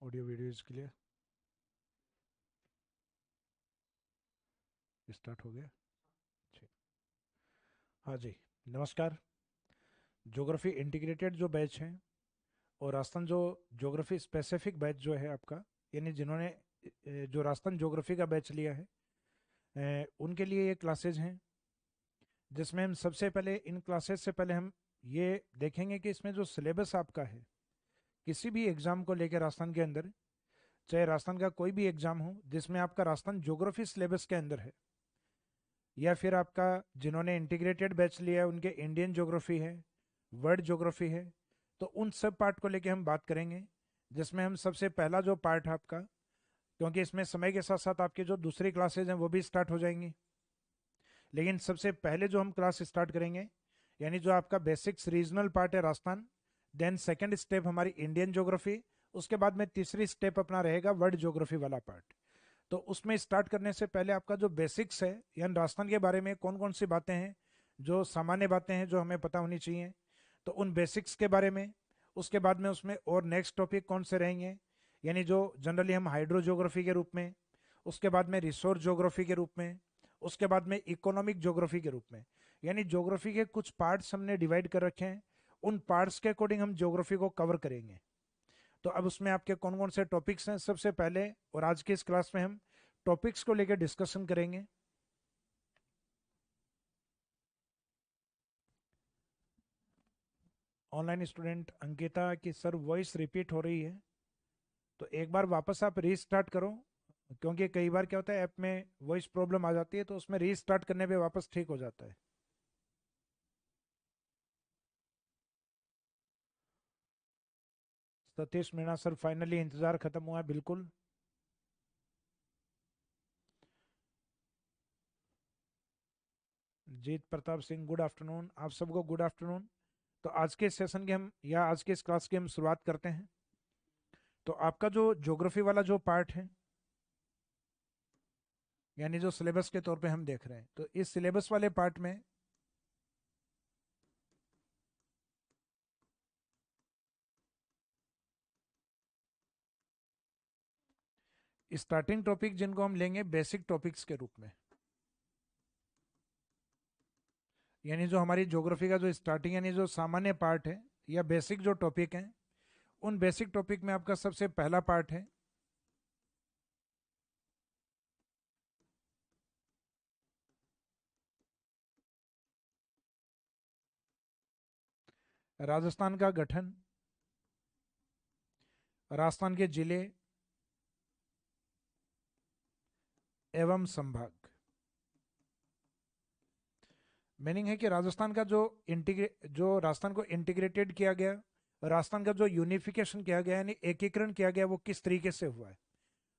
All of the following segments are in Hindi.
ऑडियो वीडियो के लिए स्टार्ट हो गया जी। हाँ जी, नमस्कार। ज्योग्राफी इंटीग्रेटेड जो बैच है और राजस्थान जो ज्योग्राफी स्पेसिफिक बैच जो है आपका, यानी जिन्होंने जो राजस्थान ज्योग्राफी का बैच लिया है, उनके लिए ये क्लासेज हैं, जिसमें हम सबसे पहले इन क्लासेज से पहले हम ये देखेंगे कि इसमें जो सिलेबस आपका है किसी भी एग्जाम को लेकर राजस्थान के अंदर, चाहे राजस्थान का कोई भी एग्जाम हो जिसमें आपका राजस्थान ज्योग्राफी सिलेबस के अंदर है, या फिर आपका जिन्होंने इंटीग्रेटेड बैच लिया है उनके इंडियन ज्योग्राफी है, वर्ल्ड ज्योग्राफी है, तो उन सब पार्ट को लेके हम बात करेंगे। जिसमें हम सबसे पहला जो पार्ट है आपका, क्योंकि इसमें समय के साथ साथ आपकी जो दूसरी क्लासेज हैं वो भी स्टार्ट हो जाएंगी, लेकिन सबसे पहले जो हम क्लास स्टार्ट करेंगे, यानी जो आपका बेसिक्स रीजनल पार्ट है राजस्थान, देन सेकंड स्टेप हमारी इंडियन ज्योग्राफी, उसके बाद में तीसरी स्टेप अपना रहेगा वर्ल्ड ज्योग्राफी वाला पार्ट। तो उसमें स्टार्ट करने से पहले आपका जो बेसिक्स है, यानी राजस्थान के बारे में कौन कौन सी बातें हैं, जो सामान्य बातें हैं जो हमें पता होनी चाहिए, तो उन बेसिक्स के बारे में। उसके बाद में उसमें और नेक्स्ट टॉपिक कौन से रहेंगे, यानी जो जनरली हम हाइड्रो ज्योग्राफी के रूप में, उसके बाद में रिसोर्स ज्योग्राफी के रूप में, उसके बाद में इकोनॉमिक ज्योग्राफी के रूप में, यानी ज्योग्राफी के कुछ पार्ट्स हमने डिवाइड कर रखे हैं। उन पार्ट्स के अकॉर्डिंग हम ज्योग्राफी को कवर करेंगे। तो अब उसमें आपके कौन कौन से टॉपिक्स हैं सबसे पहले, और आज की इस क्लास में हम टॉपिक्स को लेकर डिस्कशन करेंगे। ऑनलाइन स्टूडेंट अंकिता की सर वॉइस रिपीट हो रही है, तो एक बार वापस आप रीस्टार्ट करो, क्योंकि कई बार क्या होता है ऐप में वॉइस प्रॉब्लम आ जाती है, तो उसमें रीस्टार्ट करने पे वापस ठीक हो जाता है। सतीश मीणा सर फाइनली इंतजार खत्म हुआ है, बिल्कुल। जीत प्रताप सिंह गुड आफ्टरनून, आप सबको गुड आफ्टरनून। तो आज के सेशन की हम, या आज के इस क्लास की हम शुरुआत करते हैं। तो आपका जो ज्योग्राफी वाला जो पार्ट है, यानी जो सिलेबस के तौर पे हम देख रहे हैं, तो इस सिलेबस वाले पार्ट में स्टार्टिंग टॉपिक जिनको हम लेंगे बेसिक टॉपिक्स के रूप में, यानी जो हमारी ज्योग्राफी का जो स्टार्टिंग यानी जो सामान्य पार्ट है या बेसिक जो टॉपिक है, उन बेसिक टॉपिक में आपका सबसे पहला पार्ट है राजस्थान का गठन, राजस्थान के जिले एवं संभाग। मीनिंग है कि राजस्थान का जो राजस्थान को इंटीग्रेटेड किया गया, राजस्थान का जो यूनिफिकेशन किया गया यानी एकीकरण किया गया, वो किस तरीके से हुआ है।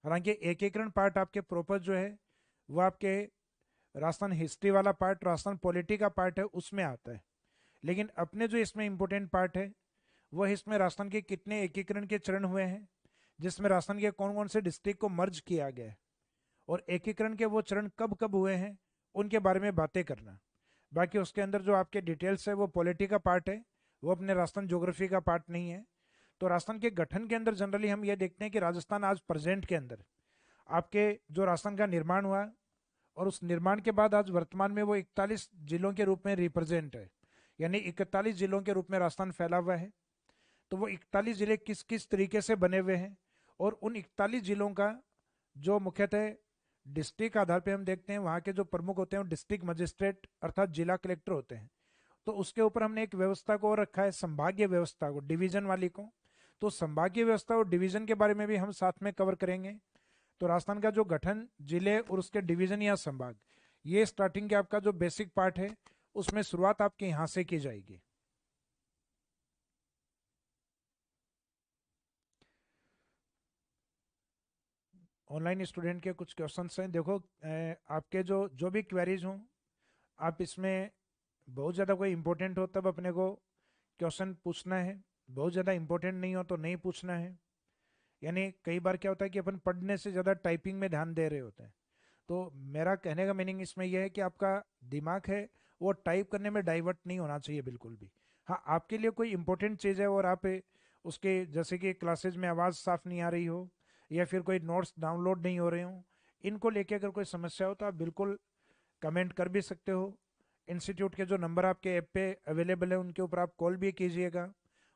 हालांकि एकीकरण पार्ट आपके प्रॉपर जो है वो आपके राजस्थान हिस्ट्री वाला पार्ट, राजस्थान पॉलिटी का पार्ट है, उसमें आता है। लेकिन अपने जो इसमें इंपॉर्टेंट पार्ट है वो है इसमें राजस्थान के कितने एकीकरण के चरण हुए हैं, जिसमें राजस्थान के कौन कौन से डिस्ट्रिक्ट को मर्ज किया गया है, और एकीकरण के वो चरण कब कब हुए हैं, उनके बारे में बातें करना। बाकी उसके अंदर जो आपके डिटेल्स है वो पॉलिटी का पार्ट है, वो अपने राजस्थान ज्योग्राफी का पार्ट नहीं है। तो राजस्थान के गठन के अंदर जनरली हम ये देखते हैं कि राजस्थान आज प्रेजेंट के अंदर आपके जो राजस्थान का निर्माण हुआ, और उस निर्माण के बाद आज वर्तमान में वो 41 जिलों के रूप में रिप्रेजेंट है, यानी 41 जिलों के रूप में राजस्थान फैला हुआ है। तो वो 41 जिले किस किस तरीके से बने हुए हैं, और उन 41 जिलों का जो मुख्यतः डिस्ट्रिक्ट आधार पे हम देखते हैं, वहाँ के जो प्रमुख होते हैं वो डिस्ट्रिक्ट मजिस्ट्रेट अर्थात जिला कलेक्टर होते हैं। तो उसके ऊपर हमने एक व्यवस्था को और रखा है, संभागीय व्यवस्था को, डिवीजन वाली को। तो संभागीय व्यवस्था और डिवीजन के बारे में भी हम साथ में कवर करेंगे। तो राजस्थान का जो गठन, जिले और उसके डिवीजन या संभाग, ये स्टार्टिंग के आपका जो बेसिक पार्ट है, उसमें शुरुआत आपके यहाँ से की जाएगी। ऑनलाइन स्टूडेंट के कुछ क्वेश्चंस हैं, देखो आपके जो जो भी क्वेरीज हों, आप इसमें बहुत ज़्यादा कोई इंपॉर्टेंट हो तब अपने को क्वेश्चन पूछना है, बहुत ज़्यादा इंपॉर्टेंट नहीं हो तो नहीं पूछना है। यानी कई बार क्या होता है कि अपन पढ़ने से ज़्यादा टाइपिंग में ध्यान दे रहे होते हैं। तो मेरा कहने का मीनिंग इसमें यह है कि आपका दिमाग है वो टाइप करने में डाइवर्ट नहीं होना चाहिए बिल्कुल भी। हाँ, आपके लिए कोई इंपॉर्टेंट चीज़ है और आप उसके जैसे कि क्लासेज में आवाज़ साफ नहीं आ रही हो या फिर कोई नोट्स डाउनलोड नहीं हो रहे हो, इनको लेके अगर कोई समस्या हो तो आप बिल्कुल कमेंट कर भी सकते हो। इंस्टीट्यूट के जो नंबर आपके ऐप पे अवेलेबल है उनके ऊपर आप कॉल भी कीजिएगा।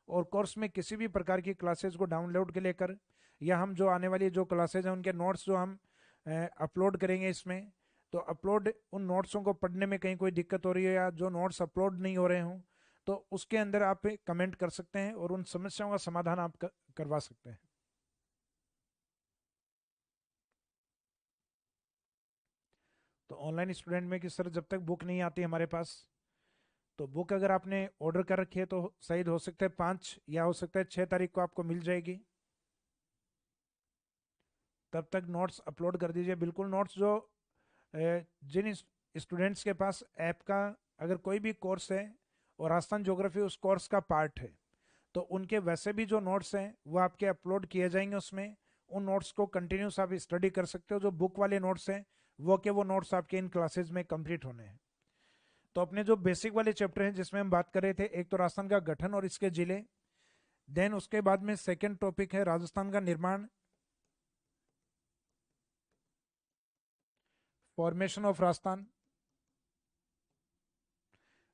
और कोर्स में किसी भी प्रकार की क्लासेज को डाउनलोड के लेकर या हम जो आने वाली जो क्लासेज हैं उनके नोट्स जो हम अपलोड करेंगे इसमें, तो अपलोड उन नोट्सों को पढ़ने में कहीं कोई दिक्कत हो रही है या जो नोट्स अपलोड नहीं हो रहे हों, तो उसके अंदर आप कमेंट कर सकते हैं और उन समस्याओं का समाधान आप करवा सकते हैं। तो ऑनलाइन स्टूडेंट में कि सर जब तक बुक नहीं आती हमारे पास, तो बुक अगर आपने ऑर्डर कर रखी है तो शायद हो सकता है 5 या हो सकता है 6 तारीख को आपको मिल जाएगी। तब तक नोट्स अपलोड कर दीजिए। बिल्कुल नोट्स जो जिन स्टूडेंट्स के पास ऐप का अगर कोई भी कोर्स है और राजस्थान ज्योग्राफी उस कोर्स का पार्ट है, तो उनके वैसे भी जो नोट्स हैं वो आपके अपलोड किए जाएंगे उसमें। उन नोट्स को कंटिन्यूस आप स्टडी कर सकते हो। जो बुक वाले नोट्स हैं वो नोट्स आपके इन क्लासेज में कंप्लीट होने हैं। तो अपने जो बेसिक वाले चैप्टर हैं जिसमें हम बात कर रहे थे, एक तो राजस्थान का गठन और इसके जिले, देन उसके बाद में सेकंड टॉपिक है राजस्थान का निर्माण, फॉर्मेशन ऑफ राजस्थान,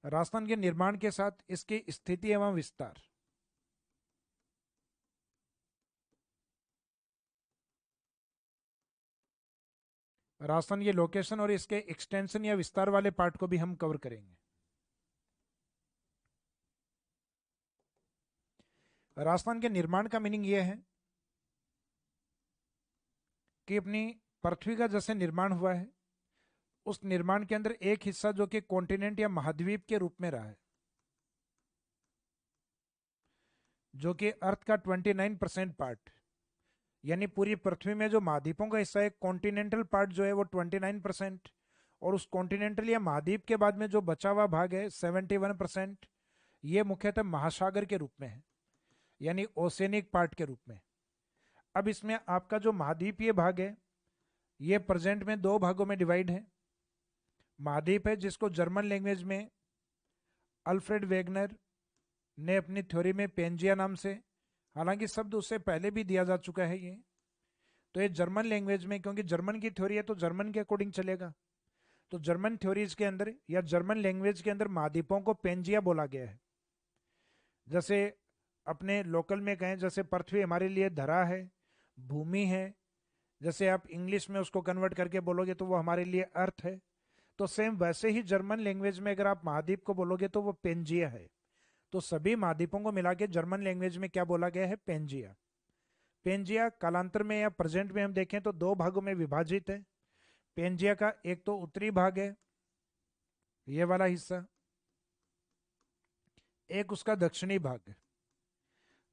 राजस्थान के निर्माण के साथ इसकी स्थिति एवं विस्तार, राजस्थान के लोकेशन और इसके एक्सटेंशन या विस्तार वाले पार्ट को भी हम कवर करेंगे। राजस्थान के निर्माण का मीनिंग यह है कि अपनी पृथ्वी का जैसे निर्माण हुआ है, उस निर्माण के अंदर एक हिस्सा जो कि कॉन्टिनेंट या महाद्वीप के रूप में रहा है, जो कि अर्थ का 29% पार्ट, यानी पूरी पृथ्वी में जो महाद्वीपों का हिस्सा है कॉन्टिनेंटल पार्ट जो है वो 29%, और उस कॉन्टिनेंटल या महाद्वीप के बाद में जो बचा हुआ भाग है 71%, ये मुख्यतः महासागर के रूप में है, यानी ओसेनिक पार्ट के रूप में। अब इसमें आपका जो महाद्वीपीय भाग है ये प्रेजेंट में दो भागों में डिवाइड है। महाद्वीप है जिसको जर्मन लैंग्वेज में अल्फ्रेड वेगनर ने अपनी थ्योरी में पेंजिया नाम से, हालांकि शब्द उससे पहले भी दिया जा चुका है ये, तो ये जर्मन लैंग्वेज में, क्योंकि जर्मन की थ्योरी है तो जर्मन के अकॉर्डिंग चलेगा, तो जर्मन थ्योरीज के अंदर या जर्मन लैंग्वेज के अंदर महाद्वीपों को पेंजिया बोला गया है। जैसे अपने लोकल में कहें, जैसे पृथ्वी हमारे लिए धरा है, भूमि है, जैसे आप इंग्लिश में उसको कन्वर्ट करके बोलोगे तो वो हमारे लिए अर्थ है, तो सेम वैसे ही जर्मन लैंग्वेज में अगर आप महाद्वीप को बोलोगे तो वो पेंजिया है। तो सभी महाद्वीपों को मिला के जर्मन लैंग्वेज में क्या बोला गया है? पेंजिया। पेंजिया कालांतर में या प्रेजेंट में हम देखें तो दो भागों में विभाजित है। पेंजिया का एक तो उत्तरी भाग है, ये वाला हिस्सा, एक उसका दक्षिणी भाग है।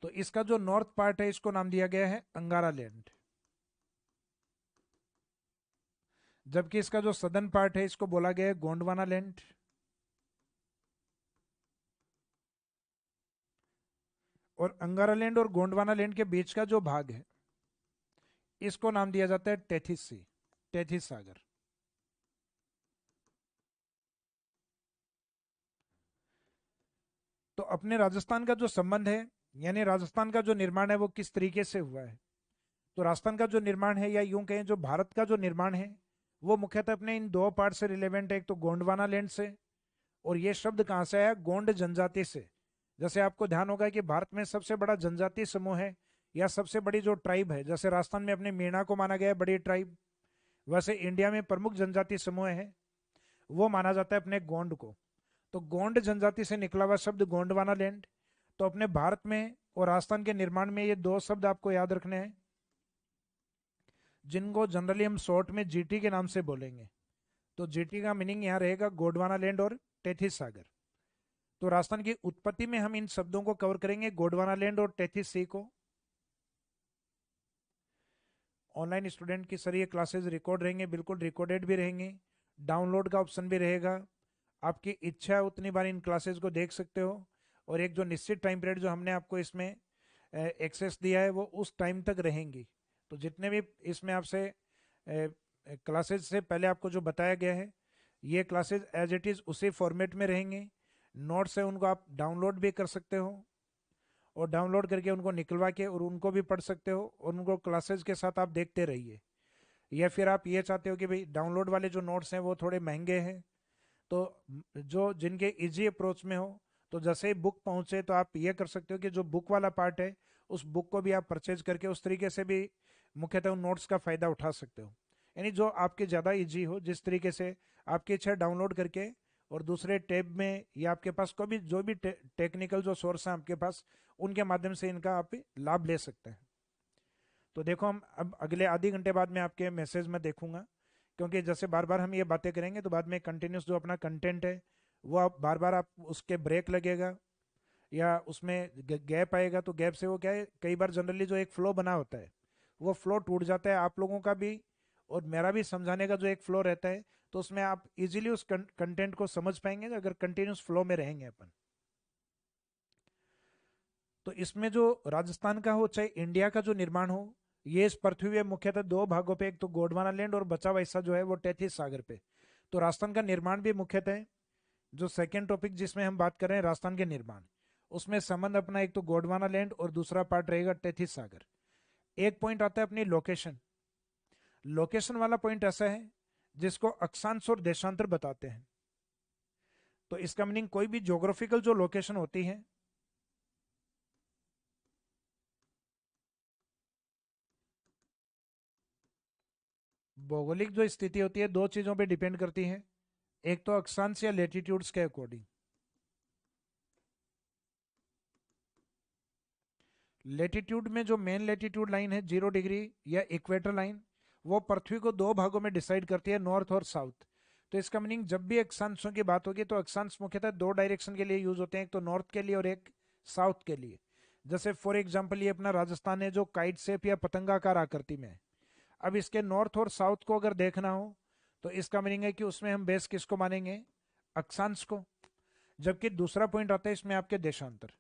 तो इसका जो नॉर्थ पार्ट है इसको नाम दिया गया है अंगारा लैंड, जबकि इसका जो सदर्न पार्ट है इसको बोला गया है गोंडवाना लैंड। और अंगारा लैंड और गोंडवाना लैंड के बीच का जो भाग है इसको नाम दिया जाता है टेथिस सी, टेथिस सागर। तो अपने राजस्थान का जो संबंध है, यानी राजस्थान का जो निर्माण है वो किस तरीके से हुआ है, तो राजस्थान का जो निर्माण है या यूं कहें जो भारत का जो निर्माण है वो मुख्यतः अपने इन दो पार्ट से रिलेवेंट है। एक तो गोंडवाना लैंड से, और ये शब्द कहाँ से आया? गोंड जनजाति से। जैसे आपको ध्यान होगा कि भारत में सबसे बड़ा जनजातीय समूह है या सबसे बड़ी जो ट्राइब है, जैसे राजस्थान में अपने मीणा को माना गया है बड़ी ट्राइब, वैसे इंडिया में प्रमुख जनजातीय समूह है वो माना जाता है अपने गोंड को। तो गोंड जनजाति से निकला हुआ शब्द गोंडवाना लैंड। तो अपने भारत में और राजस्थान के निर्माण में ये दो शब्द आपको याद रखने हैं, जिनको जनरली हम शॉर्ट में जीटी के नाम से बोलेंगे। तो जीटी का मीनिंग यहाँ रहेगा गोंडवाना लैंड और टेथिस सागर। तो राजस्थान की उत्पत्ति में हम इन शब्दों को कवर करेंगे, गोंडवाना लैंड और टेथिस सी को। ऑनलाइन स्टूडेंट की सर ये क्लासेस रिकॉर्ड रहेंगे, बिल्कुल रिकॉर्डेड भी रहेंगे, डाउनलोड का ऑप्शन भी रहेगा, आपकी इच्छा है उतनी बार इन क्लासेस को देख सकते हो। और एक जो निश्चित टाइम पीरियड जो हमने आपको इसमें एक्सेस दिया है वो उस टाइम तक रहेंगी। तो जितने भी इसमें आपसे क्लासेस से पहले आपको जो बताया गया है ये क्लासेस एज इट इज़ उसी फॉर्मेट में रहेंगे। नोट्स है उनको आप डाउनलोड भी कर सकते हो। और डाउनलोड करके उनको निकलवा के और उनको भी पढ़ सकते हो और उनको क्लासेस के साथ आप देखते रहिए। या फिर आप ये चाहते हो कि भाई डाउनलोड वाले जो नोट्स हैं वो थोड़े महंगे हैं, तो जो जिनके इजी अप्रोच में हो, तो जैसे ही बुक पहुंचे तो आप ये कर सकते हो कि जो बुक वाला पार्ट है उस बुक को भी आप परचेज करके उस तरीके से भी मुख्यतः उन नोट्स का फायदा उठा सकते हो। यानी जो आपके ज़्यादा इजी हो, जिस तरीके से आपकी इच्छा डाउनलोड करके और दूसरे टैब में या आपके पास कोई भी जो भी टेक्निकल जो सोर्स है आपके पास, उनके माध्यम से इनका आप लाभ ले सकते हैं। तो देखो हम अब अगले आधे घंटे बाद में आपके मैसेज में देखूंगा, क्योंकि जैसे बार बार हम ये बातें करेंगे तो बाद में कंटिन्यूस जो अपना कंटेंट है वो आप बार बार आप उसके ब्रेक लगेगा या उसमें गैप आएगा, तो गैप से वो क्या है, कई बार जनरली जो एक फ्लो बना होता है वो फ्लो टूट जाता है आप लोगों का भी और मेरा भी समझाने का जो एक फ्लो रहता है, तो उसमें आप इजीली उस कंटेंट को समझ पाएंगे अगर कंटिन्यूस फ्लो में रहेंगे अपन। तो इसमें जो राजस्थान का हो चाहे इंडिया का जो निर्माण हो, ये इस पृथ्वी में मुख्यतः दो भागों पे, एक तो गोंडवाना लैंड और बचा हुआ हिस्सा जो है वो तैतीस सागर पे। तो राजस्थान का निर्माण भी मुख्यतः जो सेकंड टॉपिक जिसमें हम बात कर रहे हैं राजस्थान के निर्माण, उसमें संबंध अपना एक तो गोंडवाना लैंड और दूसरा पार्ट रहेगा तैतीस सागर। एक पॉइंट आता है अपनी लोकेशन। लोकेशन वाला पॉइंट ऐसा है जिसको अक्षांश और देशांतर बताते हैं। तो इसका मीनिंग कोई भी ज्योग्राफिकल जो लोकेशन होती है, भौगोलिक जो स्थिति होती है दो चीजों पे डिपेंड करती है, एक तो अक्षांश या लेटीट्यूड्स के अकॉर्डिंग। लेटीट्यूड में जो मेन लेटीट्यूड लाइन है 0 डिग्री या इक्वेटर लाइन, वो पृथ्वी को दो भागों में डिसाइड करती है, नॉर्थ और साउथ। तो इसका मीनिंग जब भी अक्षांशों की बात होगी तो अक्षांश मुख्यतः दो डायरेक्शन के लिए यूज होते हैं, एक तो नॉर्थ के लिए और एक साउथ के लिए। जैसे फॉर एग्जाम्पल ये अपना राजस्थान है जो काइट शेप या पतंगाकार आकृति में है। अब इसके नॉर्थ और साउथ को अगर देखना हो तो इसका मीनिंग है कि उसमें हम बेस किसको मानेंगे, अक्षांश को। जबकि दूसरा पॉइंट आता है इसमें आपके देशांतर।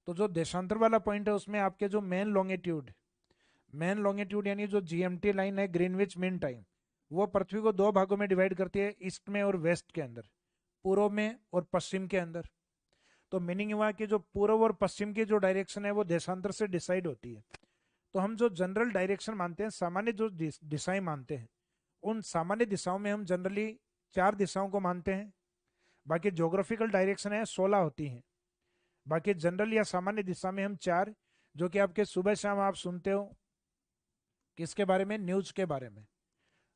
तो जो देशांतर वाला पॉइंट है उसमें आपके जो मेन लॉन्गिट्यूड यानी जो जीएमटी लाइन है, ग्रीनविच मीन टाइम, वो पृथ्वी को दो भागों में डिवाइड करती है, ईस्ट में और वेस्ट के अंदर, पूर्व में और पश्चिम के अंदर। तो मीनिंग हुआ कि जो पूर्व और पश्चिम की जो डायरेक्शन है वो देशांतर से डिसाइड होती है। तो हम जो जनरल डायरेक्शन मानते हैं, सामान्य जो दिशाएं मानते हैं, उन सामान्य दिशाओं में हम जनरली चार दिशाओं को मानते हैं। बाकी ज्योग्राफिकल डायरेक्शन है 16 होती हैं। बाकी जनरल या सामान्य दिशा में हम चार, जो कि आपके सुबह शाम आप सुनते हो किसके बारे में, न्यूज के बारे में।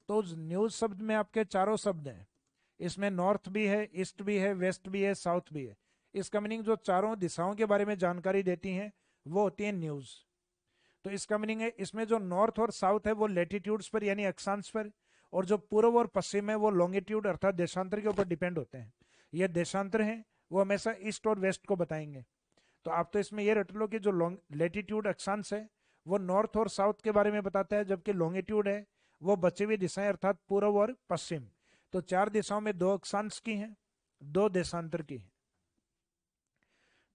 तो न्यूज शब्द में आपके चारों शब्द हैं, इसमें नॉर्थ भी है, ईस्ट भी है, वेस्ट भी है, साउथ भी है। इसका मीनिंग जो चारों दिशाओं के बारे में जानकारी देती हैं वो होती है न्यूज। तो इसका मीनिंग है इसमें जो नॉर्थ और साउथ है वो लेटीट्यूड्स पर यानी अक्षांश पर, और जो पूर्व और पश्चिम है वो लॉन्गिट्यूड अर्थात देशांतर के ऊपर डिपेंड होते हैं। ये देशांतर है वो हमेशा ईस्ट और वेस्ट को बताएंगे। तो आप तो इसमें ये रट लो कि जो लेटीट्यूड अक्षांश है वो नॉर्थ और साउथ के बारे में बताता है, जबकि लॉन्गिट्यूड है वो बची हुई दिशाएं अर्थात पूर्व और पश्चिम। तो चार दिशाओं में दो अक्षांश की हैं, दो देशांतर की हैं।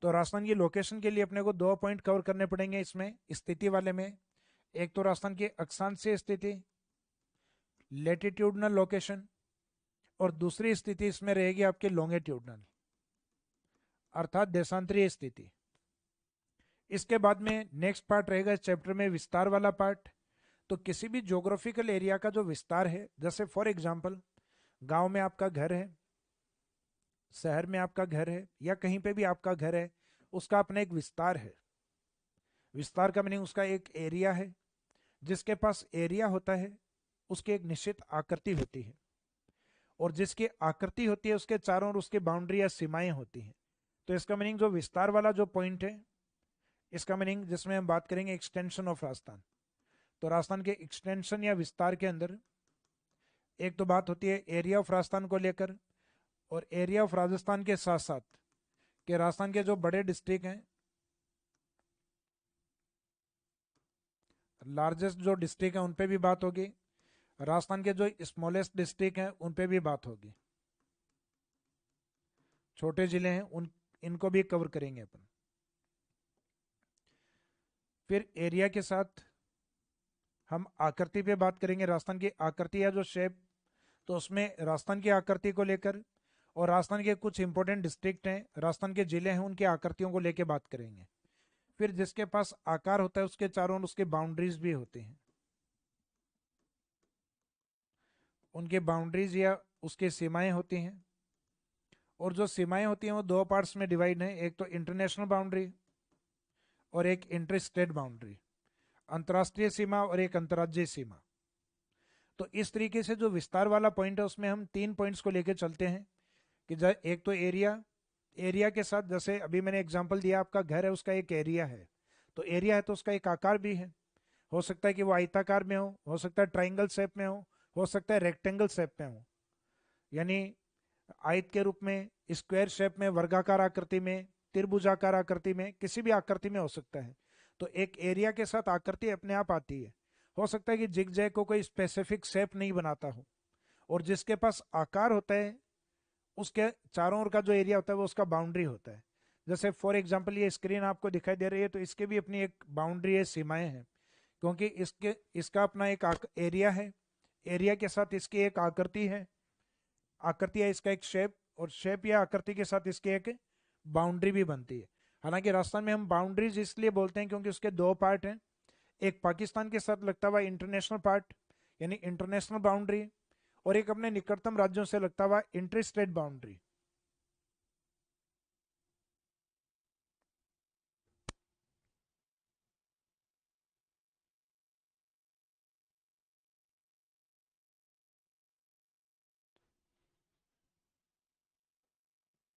तो राजस्थान की लोकेशन के लिए अपने को दो पॉइंट कवर करने पड़ेंगे इसमें स्थिति वाले में। एक तो राजस्थान की अक्षांशीय स्थिति, लेटीट्यूडनल लोकेशन, और दूसरी स्थिति इसमें रहेगी आपके लॉन्गिट्यूडनल अर्थात देशांतरीय स्थिति। इसके बाद में नेक्स्ट पार्ट रहेगा इस चैप्टर में विस्तार वाला पार्ट। तो किसी भी ज्योग्राफिकल एरिया का जो विस्तार है, जैसे फॉर एग्जांपल गांव में आपका घर है, शहर में आपका घर है, या कहीं पे भी आपका घर है, उसका अपना एक विस्तार है। विस्तार का मीनिंग उसका एक एरिया है। जिसके पास एरिया होता है उसकी एक निश्चित आकृति होती है, और जिसकी आकृति होती है उसके चारों ओर उसकी बाउंड्री या सीमाएं होती हैं। तो इसका मीनिंग जो विस्तार वाला जो पॉइंट है, इसका मीनिंग जिसमें हम बात करेंगे एक्सटेंशन ऑफ राजस्थान। तो राजस्थान के एक्सटेंशन या विस्तार के अंदर एक तो बात होती है एरिया ऑफ राजस्थान को लेकर, और एरिया ऑफ राजस्थान के साथ साथ के राजस्थान के जो बड़े डिस्ट्रिक्ट हैं, लार्जेस्ट जो डिस्ट्रिक्ट है उन पे भी बात होगी, राजस्थान के जो स्मॉलेस्ट डिस्ट्रिक्ट हैं उन पे भी बात होगी, छोटे जिले हैं उन इनको भी कवर करेंगे अपन। फिर एरिया के साथ हम आकृति पे बात करेंगे, राजस्थान की आकृति या जो शेप, तो उसमें राजस्थान की आकृति को लेकर और राजस्थान के कुछ इंपॉर्टेंट डिस्ट्रिक्ट हैं, राजस्थान के जिले हैं, उनकी आकृतियों को लेके बात करेंगे। फिर जिसके पास आकार होता है उसके चारों ओर उसके बाउंड्रीज भी होती हैं, उनके बाउंड्रीज या उसकी सीमाएं होती हैं। और जो सीमाएं होती हैं वो दो पार्ट्स में डिवाइड हैं, एक तो इंटरनेशनल बाउंड्री और एक इंटर स्टेट बाउंड्री, अंतर्राष्ट्रीय सीमा और एक अंतर्राज्यीय सीमा। तो इस तरीके से जो विस्तार वाला पॉइंट है उसमें हम तीन पॉइंट्स को लेकर चलते हैं कि एक तो एरिया, एरिया के साथ जैसे अभी मैंने एग्जांपल दिया, आपका घर है उसका एक एरिया है, तो एरिया है तो उसका एक आकार भी है। हो सकता है कि वो आयताकार में हो सकता है ट्राइंगल शेप में हो सकता है रेक्टेंगल शेप में हो, यानी आयत के रूप में, स्क्वायर शेप में, वर्गाकार आकृति में, त्रिभुजाकार आकृति में, किसी भी आकृति में हो सकता है। तो एक एरिया के साथ आकृति अपने आप आती है। हो सकता है कि जिगजैग को कोई स्पेसिफिक शेप नहीं बनाता हो, और जिसके पास आकार होता है उसके चारों ओर का जो एरिया होता है वो उसका बाउंड्री होता है। जैसे फॉर एग्जाम्पल ये स्क्रीन आपको दिखाई दे रही है, तो इसके भी अपनी एक बाउंड्री है, सीमाएं हैं, क्योंकि इसका अपना एक एरिया है, एरिया के साथ इसकी एक आकृति है, आकृति है इसका एक शेप, और शेप या आकृति के साथ इसकी एक बाउंड्री भी बनती है। हालांकि राजस्थान में हम बाउंड्रीज इसलिए बोलते हैं क्योंकि उसके दो पार्ट हैं, एक पाकिस्तान के साथ लगता हुआ इंटरनेशनल पार्ट यानी इंटरनेशनल बाउंड्री, और एक अपने निकटतम राज्यों से लगता हुआ इंटर स्टेट बाउंड्री।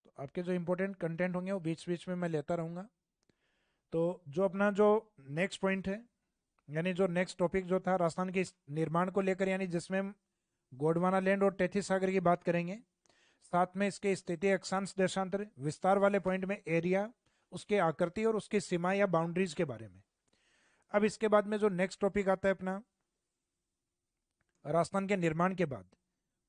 तो आपके जो इंपॉर्टेंट कंटेंट होंगे वो बीच बीच में मैं लेता रहूंगा। तो जो अपना जो नेक्स्ट पॉइंट है, यानी जो नेक्स्ट टॉपिक जो था राजस्थान के निर्माण को लेकर, यानी जिसमें हम गोंडवाना लैंड और तैतीस सागर की बात करेंगे, साथ में इसके स्थिति, अक्षांश, देशांतर, विस्तार वाले पॉइंट में एरिया, उसके आकृति और उसकी सीमा या बाउंड्रीज के बारे में। अब इसके बाद में जो नेक्स्ट टॉपिक आता है अपना, राजस्थान के निर्माण के बाद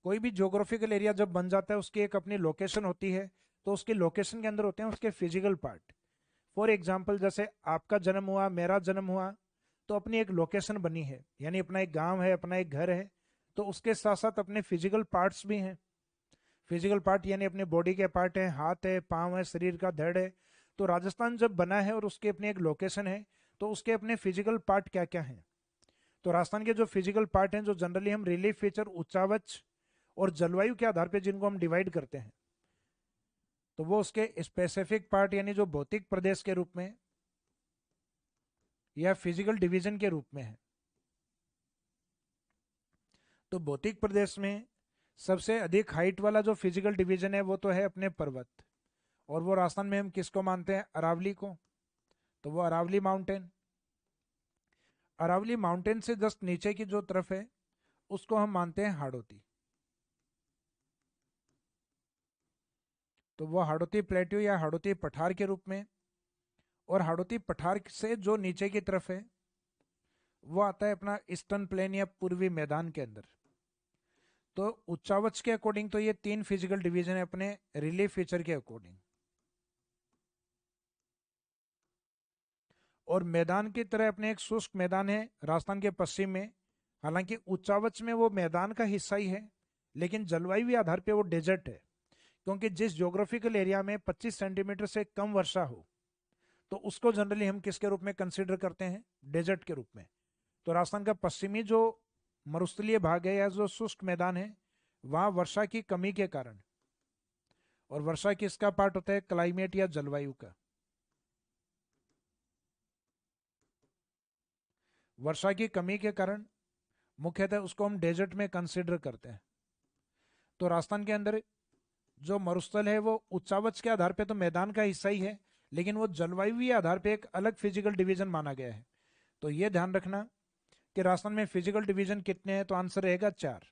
कोई भी ज्योग्राफिकल एरिया जब बन जाता है उसकी एक अपनी लोकेशन होती है, तो उसकी लोकेशन के अंदर होते हैं उसके फिजिकल पार्ट। फॉर एग्जाम्पल जैसे आपका जन्म हुआ, मेरा जन्म हुआ, तो अपनी एक लोकेशन बनी है, यानी अपना एक गांव है, अपना एक घर है, तो उसके साथ साथ अपने फिजिकल पार्ट्स भी हैं। फिजिकल पार्ट यानी अपने बॉडी के पार्ट है, हाथ है, पाँव है, शरीर का धड़ है। तो राजस्थान जब बना है और उसकी अपनी एक लोकेशन है, तो उसके अपने फिजिकल पार्ट क्या क्या हैं। तो राजस्थान के जो फिजिकल पार्ट हैं, जो जनरली हम रिलीफ फीचर, उच्चावच और जलवायु के आधार पर जिनको हम डिवाइड करते हैं, तो वो उसके स्पेसिफिक पार्ट यानी जो भौतिक प्रदेश के रूप में या फिजिकल डिवीजन के रूप में है। तो भौतिक प्रदेश में सबसे अधिक हाइट वाला जो फिजिकल डिवीजन है वो तो है अपने पर्वत, और वो राजस्थान में हम किसको मानते हैं, अरावली को। तो वो अरावली माउंटेन, अरावली माउंटेन से जस्ट नीचे की जो तरफ है उसको हम मानते हैं हाड़ौती। तो वो हाड़ौती प्लेट्यू या हाड़ौती पठार के रूप में, और हाड़ौती पठार से जो नीचे की तरफ है वो आता है अपना ईस्टर्न प्लेन या पूर्वी मैदान के अंदर। तो उच्चावच के अकॉर्डिंग तो ये तीन फिजिकल डिवीजन है अपने रिलीफ फीचर के अकॉर्डिंग। और मैदान की तरह अपने एक शुष्क मैदान है राजस्थान के पश्चिम में, हालांकि उच्चावच में वो मैदान का हिस्सा ही है, लेकिन जलवायु आधार पे वो डेजर्ट है, क्योंकि जिस ज्योग्राफिकल एरिया में 25 सेंटीमीटर से कम वर्षा हो तो उसको जनरली हम किसके रूप में कंसिडर करते हैं, डेजर्ट के रूप में। तो राजस्थान का पश्चिमी जो मरुस्थलीय भाग है या जो शुष्क मैदान है, वहां वर्षा की कमी के कारण, और वर्षा किसका पार्ट होता है, क्लाइमेट या जलवायु का। वर्षा की कमी के कारण मुख्यतः उसको हम डेजर्ट में कंसिडर करते हैं। तो राजस्थान के अंदर जो मरुस्थल है वो उच्चावच के आधार पे तो मैदान का हिस्सा ही है, लेकिन वो जलवायु आधार पे एक अलग फिजिकल डिवीजन माना गया है। तो ये ध्यान रखना कि राजस्थान में फिजिकल डिवीजन कितने हैं, तो आंसर रहेगा 4।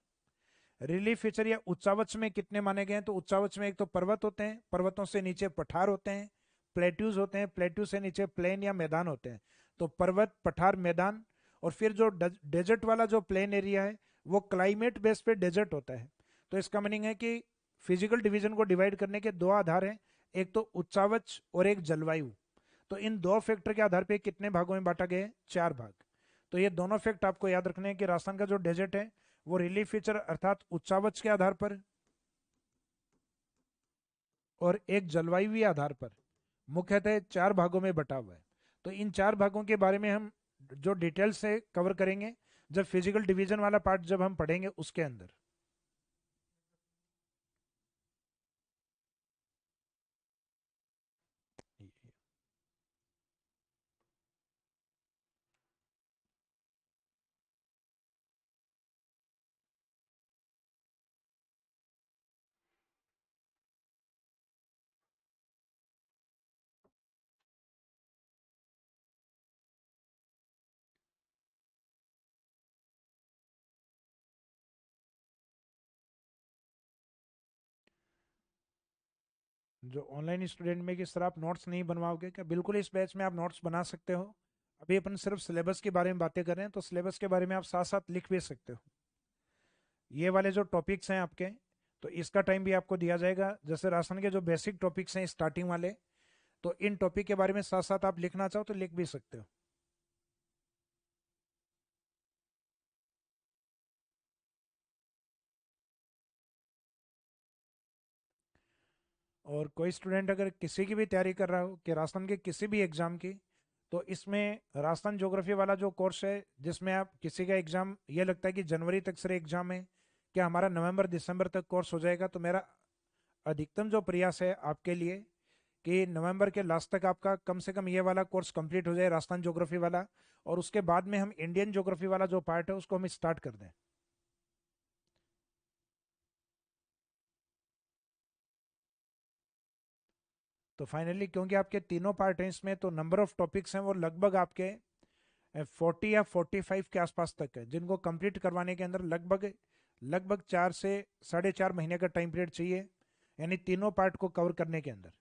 रिलीफ फीचर या उच्चावच में कितने माने गए हैं, तो उच्चावच में एक तो पर्वत होते हैं, पर्वतों से नीचे पठार होते हैं, प्लेट्यूज होते हैं, प्लेट्यू से नीचे प्लेन या मैदान होते हैं। तो पर्वत, पठार, मैदान, और फिर जो डेजर्ट वाला जो प्लेन एरिया है वो क्लाइमेट बेस पे डेजर्ट होता है। तो इसका मीनिंग है कि फिजिकल डिवीजन को डिवाइड करने के दो आधार हैं, एक तो उच्चावच और एक जलवायु। तो इन दो फैक्टर के आधार पर कितने भागों में बांटा गया है, 4 भाग। तो ये दोनों फैक्ट आपको याद रखने हैं कि राजस्थान का जो डेजर्ट है वो रिलीफ फीचर अर्थात उच्चावच के आधार पर, और एक जलवायुवीय आधार पर मुख्यतः 4 भागों में बटा हुआ है। तो इन 4 भागों के बारे में हम जो डिटेल से कवर करेंगे जब फिजिकल डिवीजन वाला पार्ट जब हम पढ़ेंगे उसके अंदर। जो ऑनलाइन स्टूडेंट में किस तरह आप नोट्स नहीं बनवाओगे क्या? बिल्कुल, इस बैच में आप नोट्स बना सकते हो। अभी अपन सिर्फ सिलेबस के बारे में बातें कर रहे हैं, तो सिलेबस के बारे में आप साथ साथ लिख भी सकते हो। ये वाले जो टॉपिक्स हैं आपके, तो इसका टाइम भी आपको दिया जाएगा। जैसे राशन के जो बेसिक टॉपिक्स हैं स्टार्टिंग वाले, तो इन टॉपिक के बारे में साथ साथ आप लिखना चाहो तो लिख भी सकते हो। और कोई स्टूडेंट अगर किसी की भी तैयारी कर रहा हो कि राजस्थान के किसी भी एग्जाम की, तो इसमें राजस्थान ज्योग्राफी वाला जो कोर्स है, जिसमें आप किसी का एग्जाम ये लगता है कि जनवरी तक सिर्फ एग्जाम है, क्या हमारा नवंबर दिसंबर तक कोर्स हो जाएगा, तो मेरा अधिकतम जो प्रयास है आपके लिए कि नवंबर के लास्ट तक आपका कम से कम ये वाला कोर्स कंप्लीट हो जाए, राजस्थान ज्योग्राफी वाला। और उसके बाद में हम इंडियन ज्योग्राफी वाला जो पार्ट है उसको हम स्टार्ट कर दें। तो फाइनली क्योंकि आपके तीनों पार्ट हैं इसमें, तो नंबर ऑफ टॉपिक्स हैं वो लगभग आपके 40 या 45 के आसपास तक है, जिनको कंप्लीट करवाने के अंदर लगभग लगभग 4 से 4.5 महीने का टाइम पीरियड चाहिए, यानी तीनों पार्ट को कवर करने के अंदर।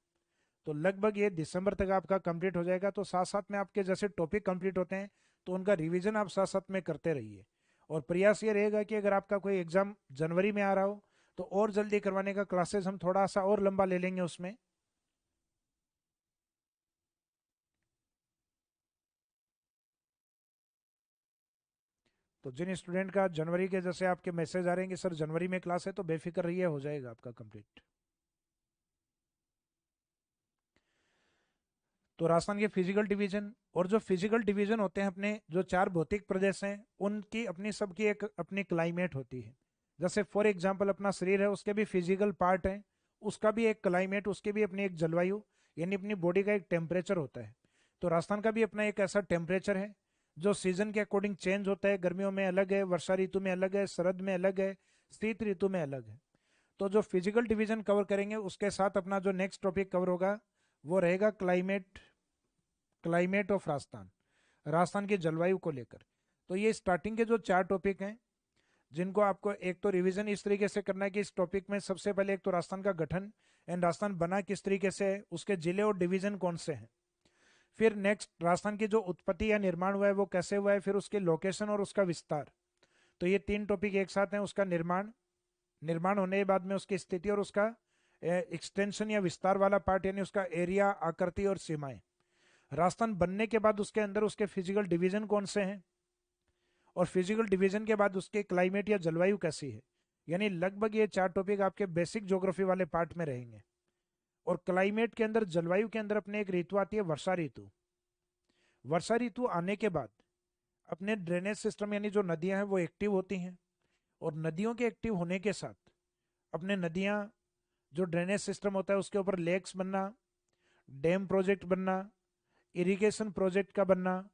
तो लगभग ये दिसंबर तक आपका कंप्लीट हो जाएगा। तो साथ साथ में आपके जैसे टॉपिक कंप्लीट होते हैं तो उनका रिवीजन आप साथ साथ में करते रहिए। और प्रयास ये रहेगा कि अगर आपका कोई एग्जाम जनवरी में आ रहा हो तो और जल्दी करवाने का, क्लासेस हम थोड़ा सा और लंबा ले लेंगे उसमें। तो जिन स्टूडेंट का जनवरी के जैसे आपके मैसेज आ रहे हैं कि सर जनवरी में क्लास है, तो बेफिक्र रहिए, हो जाएगा आपका कंप्लीट। तो राजस्थान के फिजिकल डिवीजन, और जो फिजिकल डिवीजन होते हैं अपने जो 4 भौतिक प्रदेश हैं, उनकी अपनी सबकी एक अपनी क्लाइमेट होती है। जैसे फॉर एग्जाम्पल अपना शरीर है, उसके भी फिजिकल पार्ट है, उसका भी एक क्लाइमेट, उसकी भी अपनी एक जलवायु, यानी अपनी बॉडी का एक टेम्परेचर होता है। तो राजस्थान का भी अपना एक ऐसा टेम्परेचर है जो सीजन के अकॉर्डिंग चेंज होता है। गर्मियों में अलग है, वर्षा ऋतु में अलग है, शरद में अलग है, शीत ऋतु में अलग है। तो जो फिजिकल डिवीजन कवर करेंगे उसके साथ अपना जो नेक्स्ट टॉपिक कवर होगा वो रहेगा climate, climate of Rajasthan, Rajasthan की जलवायु को लेकर। तो ये स्टार्टिंग के जो 4 टॉपिक हैं, जिनको आपको एक तो रिवीजन इस तरीके से करना है कि इस टॉपिक में सबसे पहले एक तो राजस्थान का गठन एंड राजस्थान बना किस तरीके से है, उसके जिले और डिवीजन कौन से हैं। फिर नेक्स्ट राजस्थान की जो उत्पत्ति या निर्माण हुआ है वो कैसे हुआ है, फिर उसके लोकेशन और उसका विस्तार। तो ये 3 टॉपिक एक साथ हैं। उसका निर्माण, निर्माण होने के बाद में उसकी स्थिति और उसका एक्सटेंशन या विस्तार वाला पार्ट, यानी उसका एरिया, आकृति और सीमाएं। राजस्थान बनने के बाद उसके अंदर उसके फिजिकल डिवीजन कौन से हैं, और फिजिकल डिवीजन के बाद उसके क्लाइमेट या जलवायु कैसी है। यानी लगभग ये 4 टॉपिक आपके बेसिक ज्योग्राफी वाले पार्ट में रहेंगे। और क्लाइमेट के अंदर, जलवायु के अंदर अपने एक ऋतु आती है वर्षा ऋतु। वर्षा ऋतु आने के बाद अपने ड्रेनेज सिस्टम यानी जो नदियां हैं वो एक्टिव होती हैं। और नदियों के एक्टिव होने के साथ अपने नदियां, जो ड्रेनेज सिस्टम होता है उसके ऊपर लेक्स बनना, डैम प्रोजेक्ट बनना, इरिगेशन प्रोजेक्ट का बनना,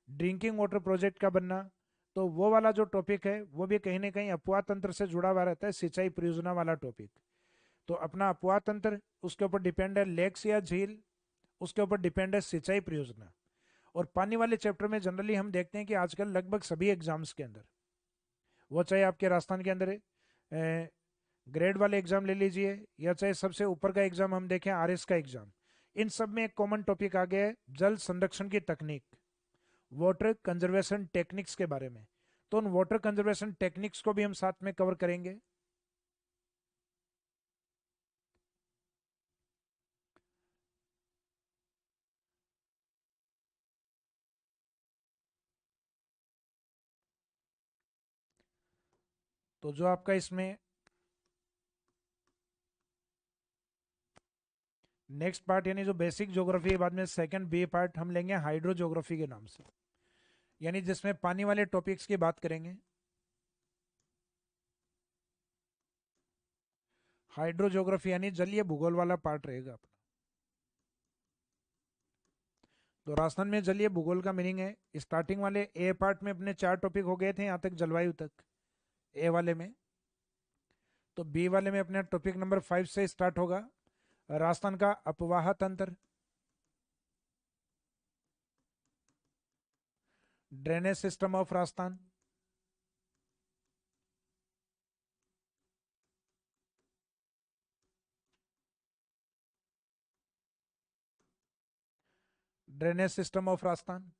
ड्रिंकिंग वाटर प्रोजेक्ट का बनना। तो वो वाला जो टॉपिक है वो भी कहीं ना कहीं अपवाह तंत्र से जुड़ा हुआ रहता है, सिंचाई परियोजना वाला टॉपिक। तो अपना अपवाह तंत्र, उसके ऊपर डिपेंड है लेक्स या झील, उसके ऊपर डिपेंड है सिंचाई परियोजना। और पानी वाले चैप्टर में जनरली हम देखते हैं कि आजकल लगभग सभी एग्जाम्स के अंदर, वो चाहे आपके राजस्थान के अंदर ग्रेड वाले एग्जाम ले लीजिए, या चाहे सबसे ऊपर का एग्जाम हम देखें आरएस का एग्जाम, इन सब में एक कॉमन टॉपिक आ गया है जल संरक्षण की तकनीक, वाटर कंजर्वेशन टेक्निक्स के बारे में। तो उन वाटर कंजर्वेशन टेक्निक्स को भी हम साथ में कवर करेंगे। तो जो आपका इसमें नेक्स्ट पार्ट यानी जो बेसिक ज्योग्राफी है, बाद में सेकंड बी पार्ट हम लेंगे हाइड्रो ज्योग्राफी के नाम से, यानी जिसमें पानी वाले टॉपिक्स की बात करेंगे। हाइड्रो ज्योग्राफी यानी जलीय भूगोल वाला पार्ट रहेगा अपना। तो राजस्थान में जलीय भूगोल का मीनिंग है, स्टार्टिंग वाले ए पार्ट में अपने 4 टॉपिक हो गए थे यहाँ तक, जलवायु तक ए वाले में। तो बी वाले में अपने टॉपिक नंबर 5 से स्टार्ट होगा, राजस्थान का अपवाह तंत्र, drainage system of Rajasthan, drainage system of Rajasthan.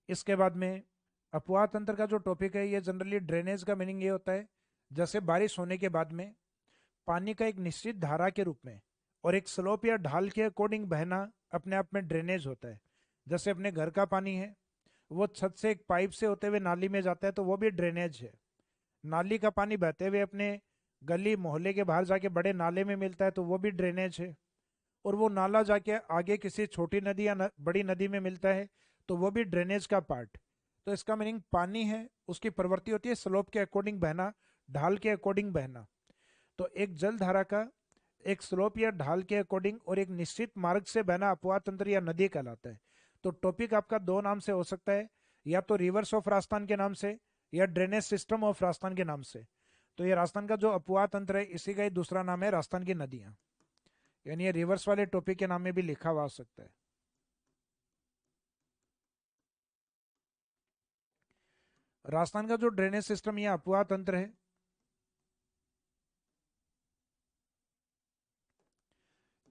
इसके बाद में अपवाह तंत्र का जो टॉपिक है, ये जनरली ड्रेनेज का मीनिंग ये होता है, जैसे बारिश होने के बाद में पानी का एक निश्चित धारा के रूप में और एक स्लोप या ढाल के अकॉर्डिंग बहना अपने आप में ड्रेनेज होता है। जैसे अपने घर का पानी है, वो छत से एक पाइप से होते हुए नाली में जाता है, तो वो भी ड्रेनेज है। नाली का पानी बहते हुए अपने गली मोहल्ले के बाहर जाके बड़े नाले में मिलता है, तो वो भी ड्रेनेज है। और वो नाला जाके आगे किसी छोटी नदी या बड़ी नदी में मिलता है, तो वो भी ड्रेनेज का पार्ट। तो इसका मीनिंग पानी है, उसकी प्रवृत्ति होती है स्लोप के अकॉर्डिंग बहना, ढाल के अकॉर्डिंग बहना। तो एक जल धारा का एक स्लोप या ढाल के अकॉर्डिंग और एक निश्चित मार्ग से बहना अपवाह तंत्र या नदी कहलाता है। तो टॉपिक आपका 2 नाम से हो सकता है, या तो रिवर्स ऑफ राजस्थान के नाम से या ड्रेनेज सिस्टम ऑफ राजस्थान के नाम से। तो ये राजस्थान का जो अपवाह तंत्र है, इसी का ही दूसरा नाम है राजस्थान की नदियां, यानी ये रिवर्स वाले टॉपिक के नाम में भी लिखा हुआ हो सकता है। राजस्थान का जो ड्रेनेज सिस्टम या अपवाह तंत्र है,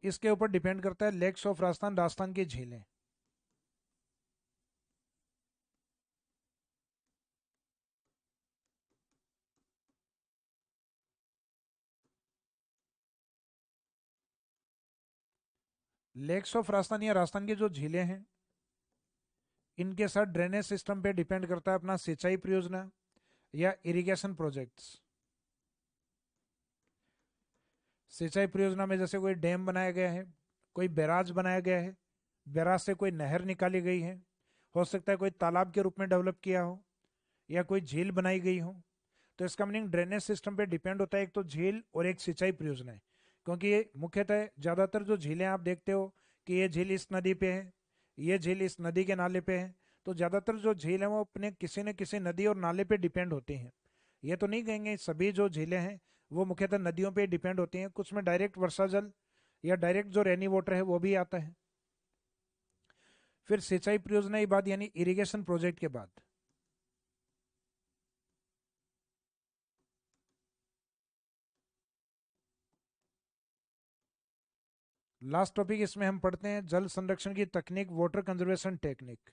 इसके ऊपर डिपेंड करता है लेक्स ऑफ राजस्थान, राजस्थान की झीलें। लेक्स ऑफ राजस्थान या राजस्थान की जो झीलें हैं, इनके साथ ड्रेनेज सिस्टम पे डिपेंड करता है अपना सिंचाई परियोजना या इरिगेशन प्रोजेक्ट्स। सिंचाई परियोजना में जैसे कोई डैम बनाया गया है, कोई बैराज बनाया गया है, बैराज से कोई नहर निकाली गई है, हो सकता है कोई तालाब के रूप में डेवलप किया हो, या कोई झील बनाई गई हो। तो इसका मीनिंग ड्रेनेज सिस्टम पे डिपेंड होता है, एक तो झील और एक सिंचाई परियोजना है। क्योंकि ये मुख्यतः ज्यादातर जो झीलें आप देखते हो कि ये झील इस नदी पे है, ये झील इस नदी के नाले पे है, तो ज्यादातर जो झील है वो अपने किसी न किसी नदी और नाले पे डिपेंड होती हैं। ये तो नहीं कहेंगे सभी जो झीलें हैं वो मुख्यतः नदियों पे डिपेंड होती हैं, कुछ में डायरेक्ट वर्षा जल या डायरेक्ट जो रेनी वाटर है वो भी आता है। फिर सिंचाई परियोजना के बाद यानी इरिगेशन प्रोजेक्ट के बाद लास्ट टॉपिक इसमें हम पढ़ते हैं जल संरक्षण की तकनीक, वाटर कंजर्वेशन टेक्निक।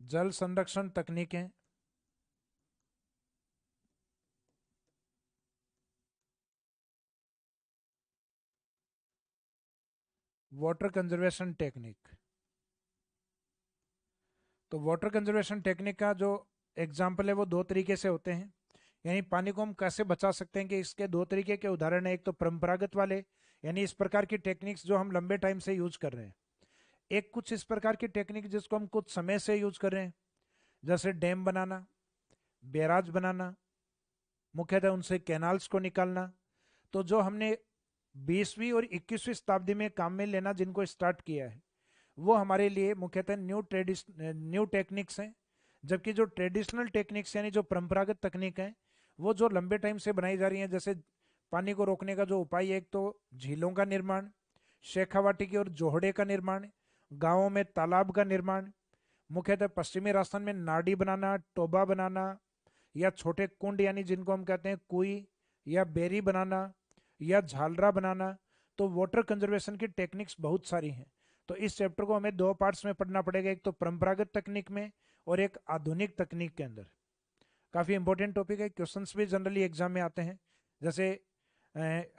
जल संरक्षण तकनीकें, वाटर कंजर्वेशन टेक्निक। तो वाटर कंजर्वेशन टेक्निक का जो एग्जाम्पल है वो 2 तरीके से होते हैं, यानी पानी को हम कैसे बचा सकते हैं कि इसके 2 तरीके के उदाहरण है। एक तो परंपरागत वाले, यानी इस प्रकार की टेक्निक्स जो हम लंबे टाइम से यूज कर रहे हैं। एक कुछ इस प्रकार की टेक्निक जिसको हम कुछ समय से यूज कर रहे हैं, जैसे डैम बनाना, बैराज बनाना, मुख्यतः उनसे कैनाल्स को निकालना। तो जो हमने 20वीं और 21वीं शताब्दी में काम में लेना जिनको स्टार्ट किया है, वो हमारे लिए मुख्यतः न्यू टेक्निक्स हैं। जबकि जो ट्रेडिशनल टेक्निक्स यानी जो परंपरागत तकनीक है, वो जो लंबे टाइम से बनाई जा रही हैं, जैसे पानी को रोकने का जो उपाय है, एक तो झीलों का निर्माण, शेखावाटी और जोहड़े का निर्माण, गांवों में तालाब का निर्माण, मुख्यतः पश्चिमी राजस्थान में नाडी बनाना, टोबा बनाना, या छोटे कुंड यानी जिनको हम कहते हैं कुई या बेरी बनाना, या झालरा बनाना। तो वाटर कंजर्वेशन की टेक्निक्स बहुत सारी हैं। तो इस चैप्टर को हमें 2 पार्ट्स में पढ़ना पड़ेगा, एक तो परंपरागत तकनीक में और एक आधुनिक तकनीक के अंदर। काफी इंपॉर्टेंट टॉपिक है, क्वेश्चंस भी जनरली एग्जाम में आते हैं। जैसे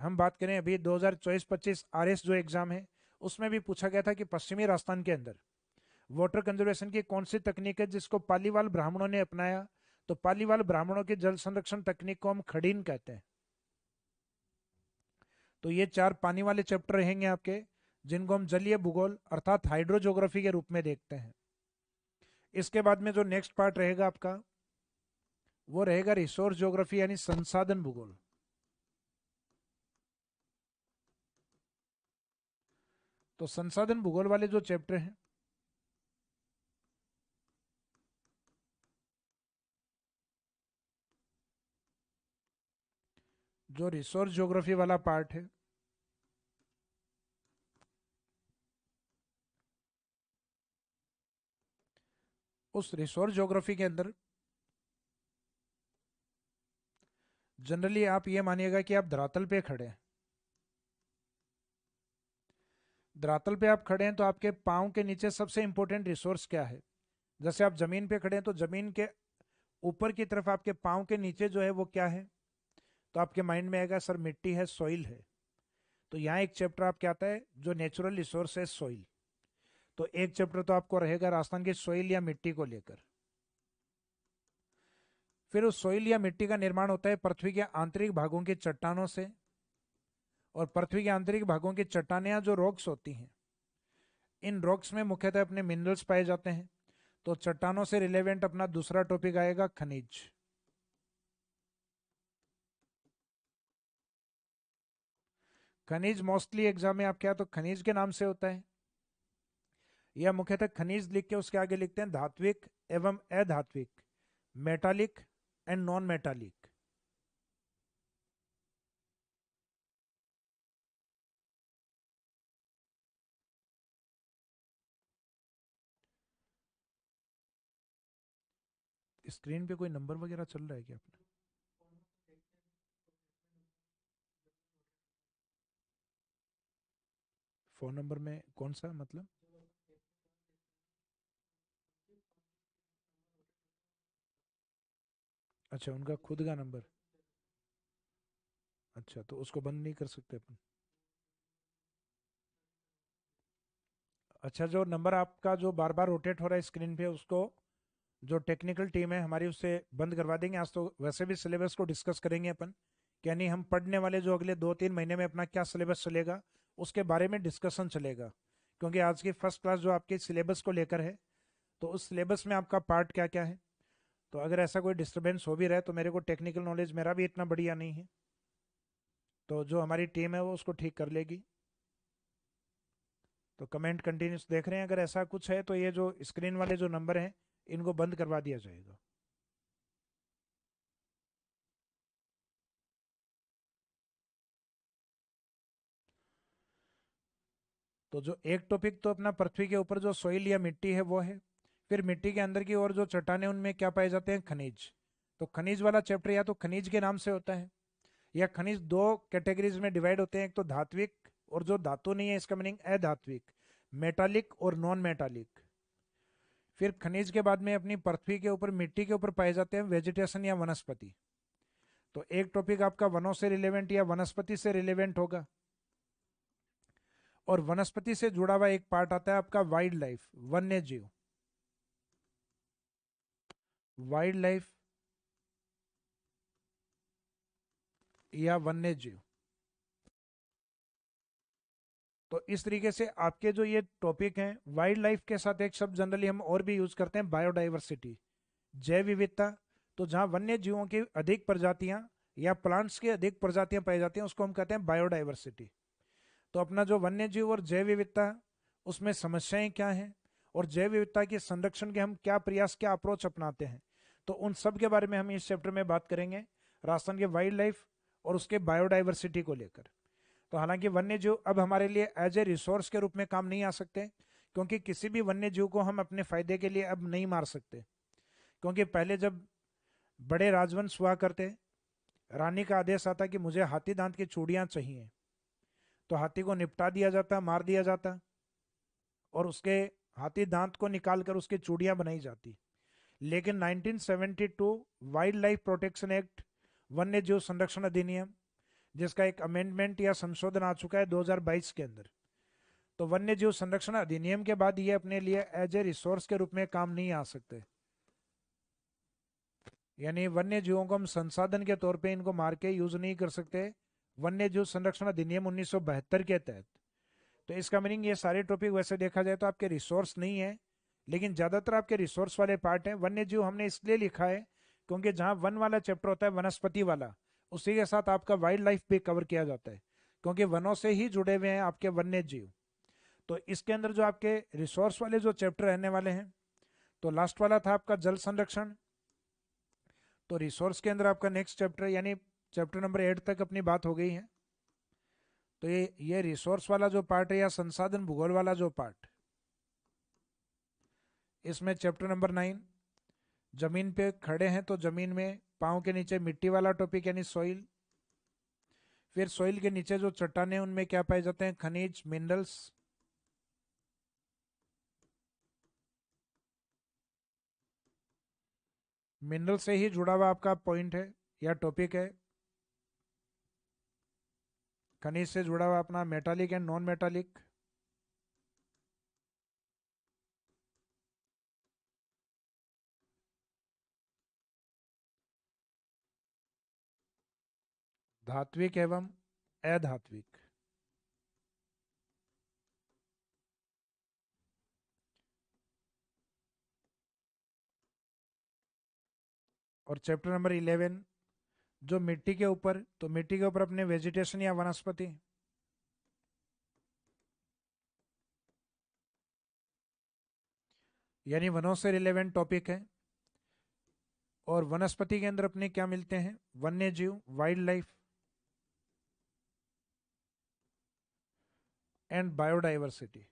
हम बात करें अभी 2024-25 आरएस जो एग्जाम है, उसमें भी पूछा गया था कि पश्चिमी राजस्थान के अंदर वाटर कंजर्वेशन की कौन सी तकनीक है जिसको पालीवाल ब्राह्मणों ने अपनाया। तो पालीवाल ब्राह्मणों की जल संरक्षण तकनीक को हम खड़ीन कहते हैं। तो ये 4 पानी वाले चैप्टर रहेंगे आपके, जिनको हम जलीय भूगोल अर्थात हाइड्रोजोग्राफी के रूप में देखते हैं। इसके बाद में जो नेक्स्ट पार्ट रहेगा आपका, वो रहेगा रिसोर्स ज्योग्राफी यानी संसाधन भूगोल। तो संसाधन भूगोल वाले जो चैप्टर हैं, जो रिसोर्स ज्योग्राफी वाला पार्ट है, उस रिसोर्स ज्योग्राफी के अंदर जनरली आप ये मानिएगा कि आप धरातल पे खड़े हैं। धरातल पे आप खड़े हैं तो आपके पाँव के नीचे सबसे इंपॉर्टेंट रिसोर्स क्या है? जैसे आप जमीन पे खड़े हैं तो जमीन के ऊपर की तरफ आपके पाँव के नीचे जो है वो क्या है? तो आपके माइंड में आएगा सर मिट्टी है, सॉइल है। तो यहाँ एक चैप्टर आपके आता है जो नेचुरल रिसोर्स है सॉइल। तो एक चैप्टर तो आपको रहेगा राजस्थान की सॉइल या मिट्टी को लेकर। फिर उस सॉइल या मिट्टी का निर्माण होता है पृथ्वी के आंतरिक भागों की चट्टानों से। और पृथ्वी के आंतरिक भागों की चट्टानें जो रॉक्स होती हैं, इन रॉक्स में मुख्यतः अपने मिनरल्स पाए जाते हैं। तो चट्टानों से रिलेवेंट अपना दूसरा टॉपिक आएगा खनिज। खनिज मोस्टली एग्जाम में आपके यहाँ तो खनिज के नाम से होता है, या मुख्यतः खनिज लिख के उसके आगे लिखते हैं धात्विक एवं अधात्विक, metallic and non metallic. Screen पे कोई नंबर वगैरह चल रहा है क्या अपने? फोन नंबर में कौन सा मतलब? अच्छा, उनका खुद का नंबर। अच्छा, तो उसको बंद नहीं कर सकते अपन? अच्छा, जो नंबर आपका जो बार बार रोटेट हो रहा है स्क्रीन पे, उसको जो टेक्निकल टीम है हमारी उससे बंद करवा देंगे। आज तो वैसे भी सिलेबस को डिस्कस करेंगे अपन, यानी हम पढ़ने वाले जो अगले 2-3 महीने में अपना क्या सिलेबस चलेगा उसके बारे में डिस्कशन चलेगा। क्योंकि आज की फर्स्ट क्लास जो आपके सिलेबस को लेकर है, तो उस सिलेबस में आपका पार्ट क्या क्या है। तो अगर ऐसा कोई डिस्टर्बेंस हो भी रहा है तो मेरे को टेक्निकल नॉलेज मेरा भी इतना बढ़िया नहीं है, तो जो हमारी टीम है वो उसको ठीक कर लेगी। तो कमेंट कंटिन्यूस देख रहे हैं, अगर ऐसा कुछ है तो ये जो स्क्रीन वाले जो नंबर हैं इनको बंद करवा दिया जाएगा। तो जो एक टॉपिक तो अपना पृथ्वी के ऊपर जो सोइल या मिट्टी है वो है। फिर मिट्टी के अंदर की ओर जो चट्टानें उनमें क्या पाए जाते हैं? खनिज। तो खनिज वाला चैप्टर या तो खनिज के नाम से होता है, या खनिज दो कैटेगरीज में डिवाइड होते हैं, एक तो धात्विक और जो धातु नहीं है इसका मीनिंग अधात्विक, मेटालिक और नॉन मेटालिक। फिर खनिज के बाद में अपनी पृथ्वी के ऊपर मिट्टी के ऊपर पाए जाते हैं वेजिटेशन या वनस्पति। तो एक टॉपिक आपका वनों से रिलेवेंट या वनस्पति से रिलेवेंट होगा, और वनस्पति से जुड़ा हुआ एक पार्ट आता है आपका वाइल्ड लाइफ, वन्य जीव। वाइल्ड लाइफ या वन्य जीव। तो इस तरीके से आपके जो ये टॉपिक हैं, वाइल्ड लाइफ के साथ एक शब्द जनरली हम और भी यूज करते हैं, बायोडाइवर्सिटी, जैव विविधता। तो जहां वन्य जीवों की अधिक प्रजातियां या प्लांट्स की अधिक प्रजातियां पाई जाती हैं उसको हम कहते हैं बायोडाइवर्सिटी। तो अपना जो वन्य जीव और जैव विविधता, उसमें समस्याएं क्या हैं, और जैव विविधता के संरक्षण के हम क्या प्रयास, क्या अप्रोच अपनाते हैं, तो उन सब के बारे में हम इस चैप्टर में बात करेंगे, राजस्थान के वाइल्ड लाइफ और उसके बायोडाइवर्सिटी को लेकर। तो हालांकि वन्य जीव अब हमारे लिए एज ए रिसोर्स के रूप में काम नहीं आ सकते, क्योंकि किसी भी वन्य जीव को हम अपने फायदे के लिए अब नहीं मार सकते। क्योंकि पहले जब बड़े राजवंश हुआ करते, रानी का आदेश आता कि मुझे हाथी दांत की चूड़ियां चाहिए, तो हाथी को निपटा दिया जाता, मार दिया जाता, और उसके हाथी दांत को निकालकर उसकी चूड़ियां बनाई जाती। लेकिन 1972 वाइल्ड लाइफ प्रोटेक्शन एक्ट, वन्य जीव संरक्षण अधिनियम, जिसका एक अमेंडमेंट या संशोधन आ चुका है 2022 के अंदर, तो वन्य जीव संरक्षण अधिनियम के बाद ये अपने लिए एज ए रिसोर्स के रूप में काम नहीं आ सकते। यानी वन्य जीवों को हम संसाधन के तौर पे इनको मार के यूज नहीं कर सकते, वन्य जीव संरक्षण अधिनियम 1972 के तहत। तो इसका मीनिंग ये सारे टॉपिक वैसे देखा जाए तो आपके रिसोर्स नहीं है, लेकिन ज्यादातर आपके रिसोर्स वाले पार्ट हैं। वन्य जीव हमने इसलिए लिखा है क्योंकि जहां वन वाला चैप्टर होता है वनस्पति वाला, उसी के साथ आपका वाइल्ड लाइफ भी कवर किया जाता है, क्योंकि वनों से ही जुड़े हुए हैं आपके वन्य जीव। तो इसके अंदर जो आपके रिसोर्स वाले जो चैप्टर रहने वाले हैं, तो लास्ट वाला था आपका जल संरक्षण। तो रिसोर्स के अंदर आपका नेक्स्ट चैप्टर यानी चैप्टर नंबर 8 तक अपनी बात हो गई है। तो ये रिसोर्स वाला जो पार्ट है या संसाधन भूगोल वाला जो पार्ट, इसमें चैप्टर नंबर 9 जमीन पे खड़े हैं तो जमीन में पाँव के नीचे मिट्टी वाला टॉपिक यानी सॉइल। फिर सॉइल के नीचे जो चट्टाने उनमें क्या पाए जाते हैं, खनिज मिनरल्स। मिनरल से ही जुड़ा हुआ आपका पॉइंट है या टॉपिक है। खनिज से जुड़ा हुआ अपना मेटालिक एंड नॉन मेटालिक। धात्विक एवं अधात्विक। और चैप्टर नंबर 11 जो मिट्टी के ऊपर, तो मिट्टी के ऊपर अपने वेजिटेशन या वनस्पति। यानी वनों से रिलेवेंट टॉपिक है। और वनस्पति के अंदर अपने क्या मिलते हैं, वन्य जीव, वाइल्ड लाइफ एंड बायोडाइवर्सिटी।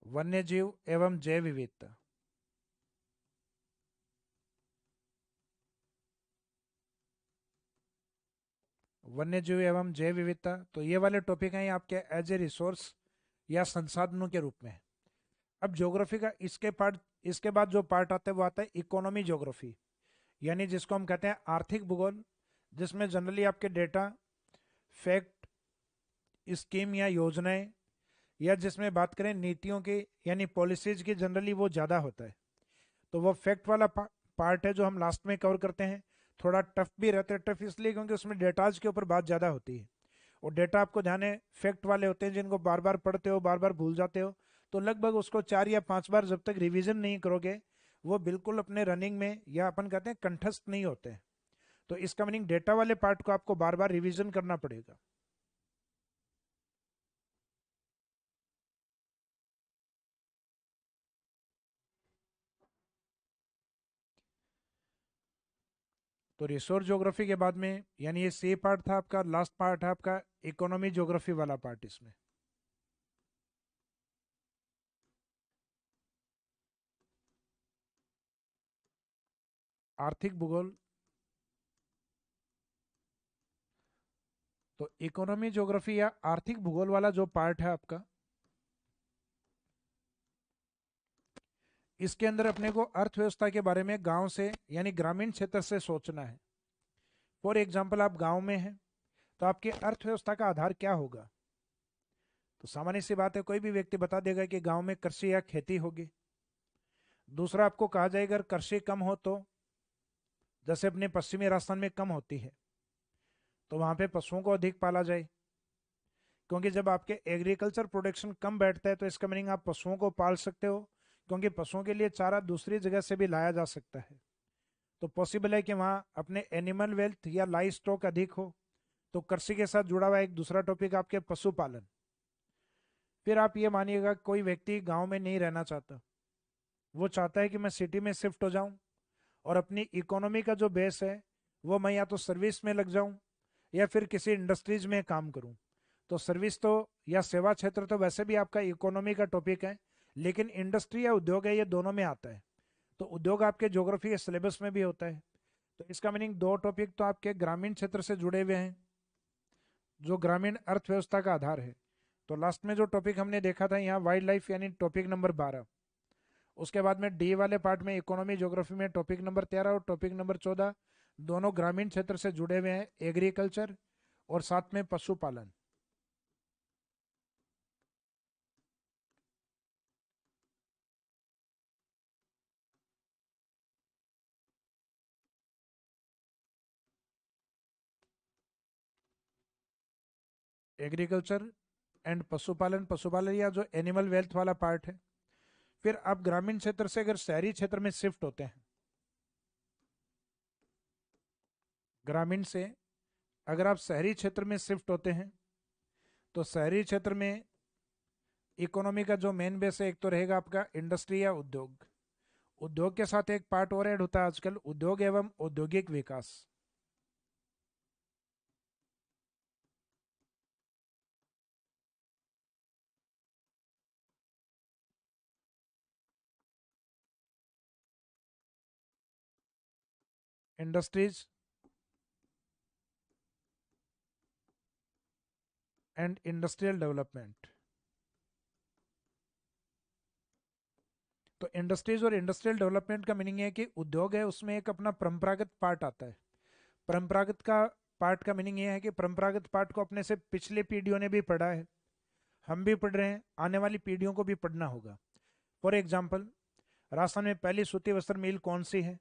वन्य जीव एवं जैव विविधता। वन्य जीव एवं जैव विविधता, तो ये वाले टॉपिक हैं आपके एज ए रिसोर्स या संसाधनों के रूप में। अब ज्योग्राफी का इसके बाद जो पार्ट आता है वो आता है इकोनॉमी ज्योग्राफी, यानी जिसको हम कहते हैं आर्थिक भूगोल, जिसमें जनरली आपके डेटा, फैक्ट, स्कीम या योजनाएं, या जिसमें बात करें नीतियों की यानी पॉलिसीज की, जनरली वो ज़्यादा होता है। तो वो फैक्ट वाला पार्ट है जो हम लास्ट में कवर करते हैं। थोड़ा टफ भी रहता है, टफ इसलिए क्योंकि उसमें डेटाज के ऊपर बात ज़्यादा होती है, और डेटा आपको ध्यान है फैक्ट वाले होते हैं जिनको बार बार पढ़ते हो, बार बार भूल जाते हो। तो लगभग उसको 4 या 5 बार जब तक रिवीजन नहीं करोगे, वो बिल्कुल अपने रनिंग में या अपन कहते हैं कंठस्थ नहीं होते। तो इसका मीनिंग डेटा वाले पार्ट को आपको बार बार रिवीजन करना पड़ेगा। तो रिसोर्स ज्योग्राफी के बाद में, यानी ये सी पार्ट था आपका, लास्ट पार्ट है आपका इकोनॉमी ज्योग्राफी वाला पार्ट। इसमें आर्थिक भूगोल। तो इकोनॉमी ज्योग्राफी या आर्थिक भूगोल वाला जो पार्ट है आपका, इसके अंदर अपने को अर्थव्यवस्था के बारे में गांव से यानी ग्रामीण क्षेत्र से सोचना है। फॉर एग्जाम्पल आप गांव में हैं तो आपकी अर्थव्यवस्था का आधार क्या होगा। तो सामान्य सी बात है, कोई भी व्यक्ति बता देगा कि गांव में कृषि या खेती होगी। दूसरा आपको कहा जाएगा अगर कृषि कम हो तो, जैसे अपने पश्चिमी राजस्थान में कम होती है, तो वहां पे पशुओं को अधिक पाला जाए, क्योंकि जब आपके एग्रीकल्चर प्रोडक्शन कम बैठता है तो इसका मीनिंग आप पशुओं को पाल सकते हो, क्योंकि पशुओं के लिए चारा दूसरी जगह से भी लाया जा सकता है। तो पॉसिबल है कि वहाँ अपने एनिमल वेल्थ या लाइव स्टॉक अधिक हो। तो कृषि के साथ जुड़ा हुआ एक दूसरा टॉपिक आपके पशुपालन। फिर आप ये मानिएगा कोई व्यक्ति गांव में नहीं रहना चाहता, वो चाहता है कि मैं सिटी में शिफ्ट हो जाऊं और अपनी इकोनॉमी का जो बेस है वो मैं या तो सर्विस में लग जाऊं या फिर किसी इंडस्ट्रीज में काम करूं। तो सर्विस तो या सेवा क्षेत्र तो वैसे भी आपका इकोनॉमी का टॉपिक है, लेकिन इंडस्ट्री या उद्योग है, ये दोनों में आता है। तो उद्योग आपके ज्योग्राफी के सिलेबस में भी होता है। तो इसका मीनिंग दो टॉपिक तो आपके ग्रामीण क्षेत्र से जुड़े हुए हैं, जो ग्रामीण अर्थव्यवस्था का आधार है। तो लास्ट में जो टॉपिक हमने देखा था यहाँ वाइल्ड लाइफ यानी टॉपिक नंबर 12। उसके बाद में डी वाले पार्ट में इकोनॉमी ज्योग्राफी में टॉपिक नंबर 13 और टॉपिक नंबर 14 दोनों ग्रामीण क्षेत्र से जुड़े हुए हैं, एग्रीकल्चर और साथ में पशुपालन। एग्रीकल्चर एंड पशुपालन, पशुपालन या जो एनिमल वेल्थ वाला पार्ट है। फिर आप ग्रामीण क्षेत्र से अगर शहरी क्षेत्र में शिफ्ट होते हैं, ग्रामीण से अगर आप शहरी क्षेत्र में शिफ्ट होते हैं, तो शहरी क्षेत्र में इकोनॉमी का जो मेन बेस है, एक तो रहेगा आपका इंडस्ट्री या उद्योग। उद्योग के साथ एक पार्ट और ऐड होता है आजकल, उद्योग एवं औद्योगिक विकास। Industries and industrial development. तो इंडस्ट्रीज और इंडस्ट्रियल डेवलपमेंट का मीनिंग है कि उद्योग है उसमें एक अपना परंपरागत पार्ट आता है। परंपरागत का पार्ट का मीनिंग ये है कि परंपरागत पार्ट को अपने से पिछले पीढ़ियों ने भी पढ़ा है, हम भी पढ़ रहे हैं, आने वाली पीढ़ियों को भी पढ़ना होगा। फॉर एग्जाम्पल, राजस्थान में पहली सूती वस्त्र मिल कौन सी है?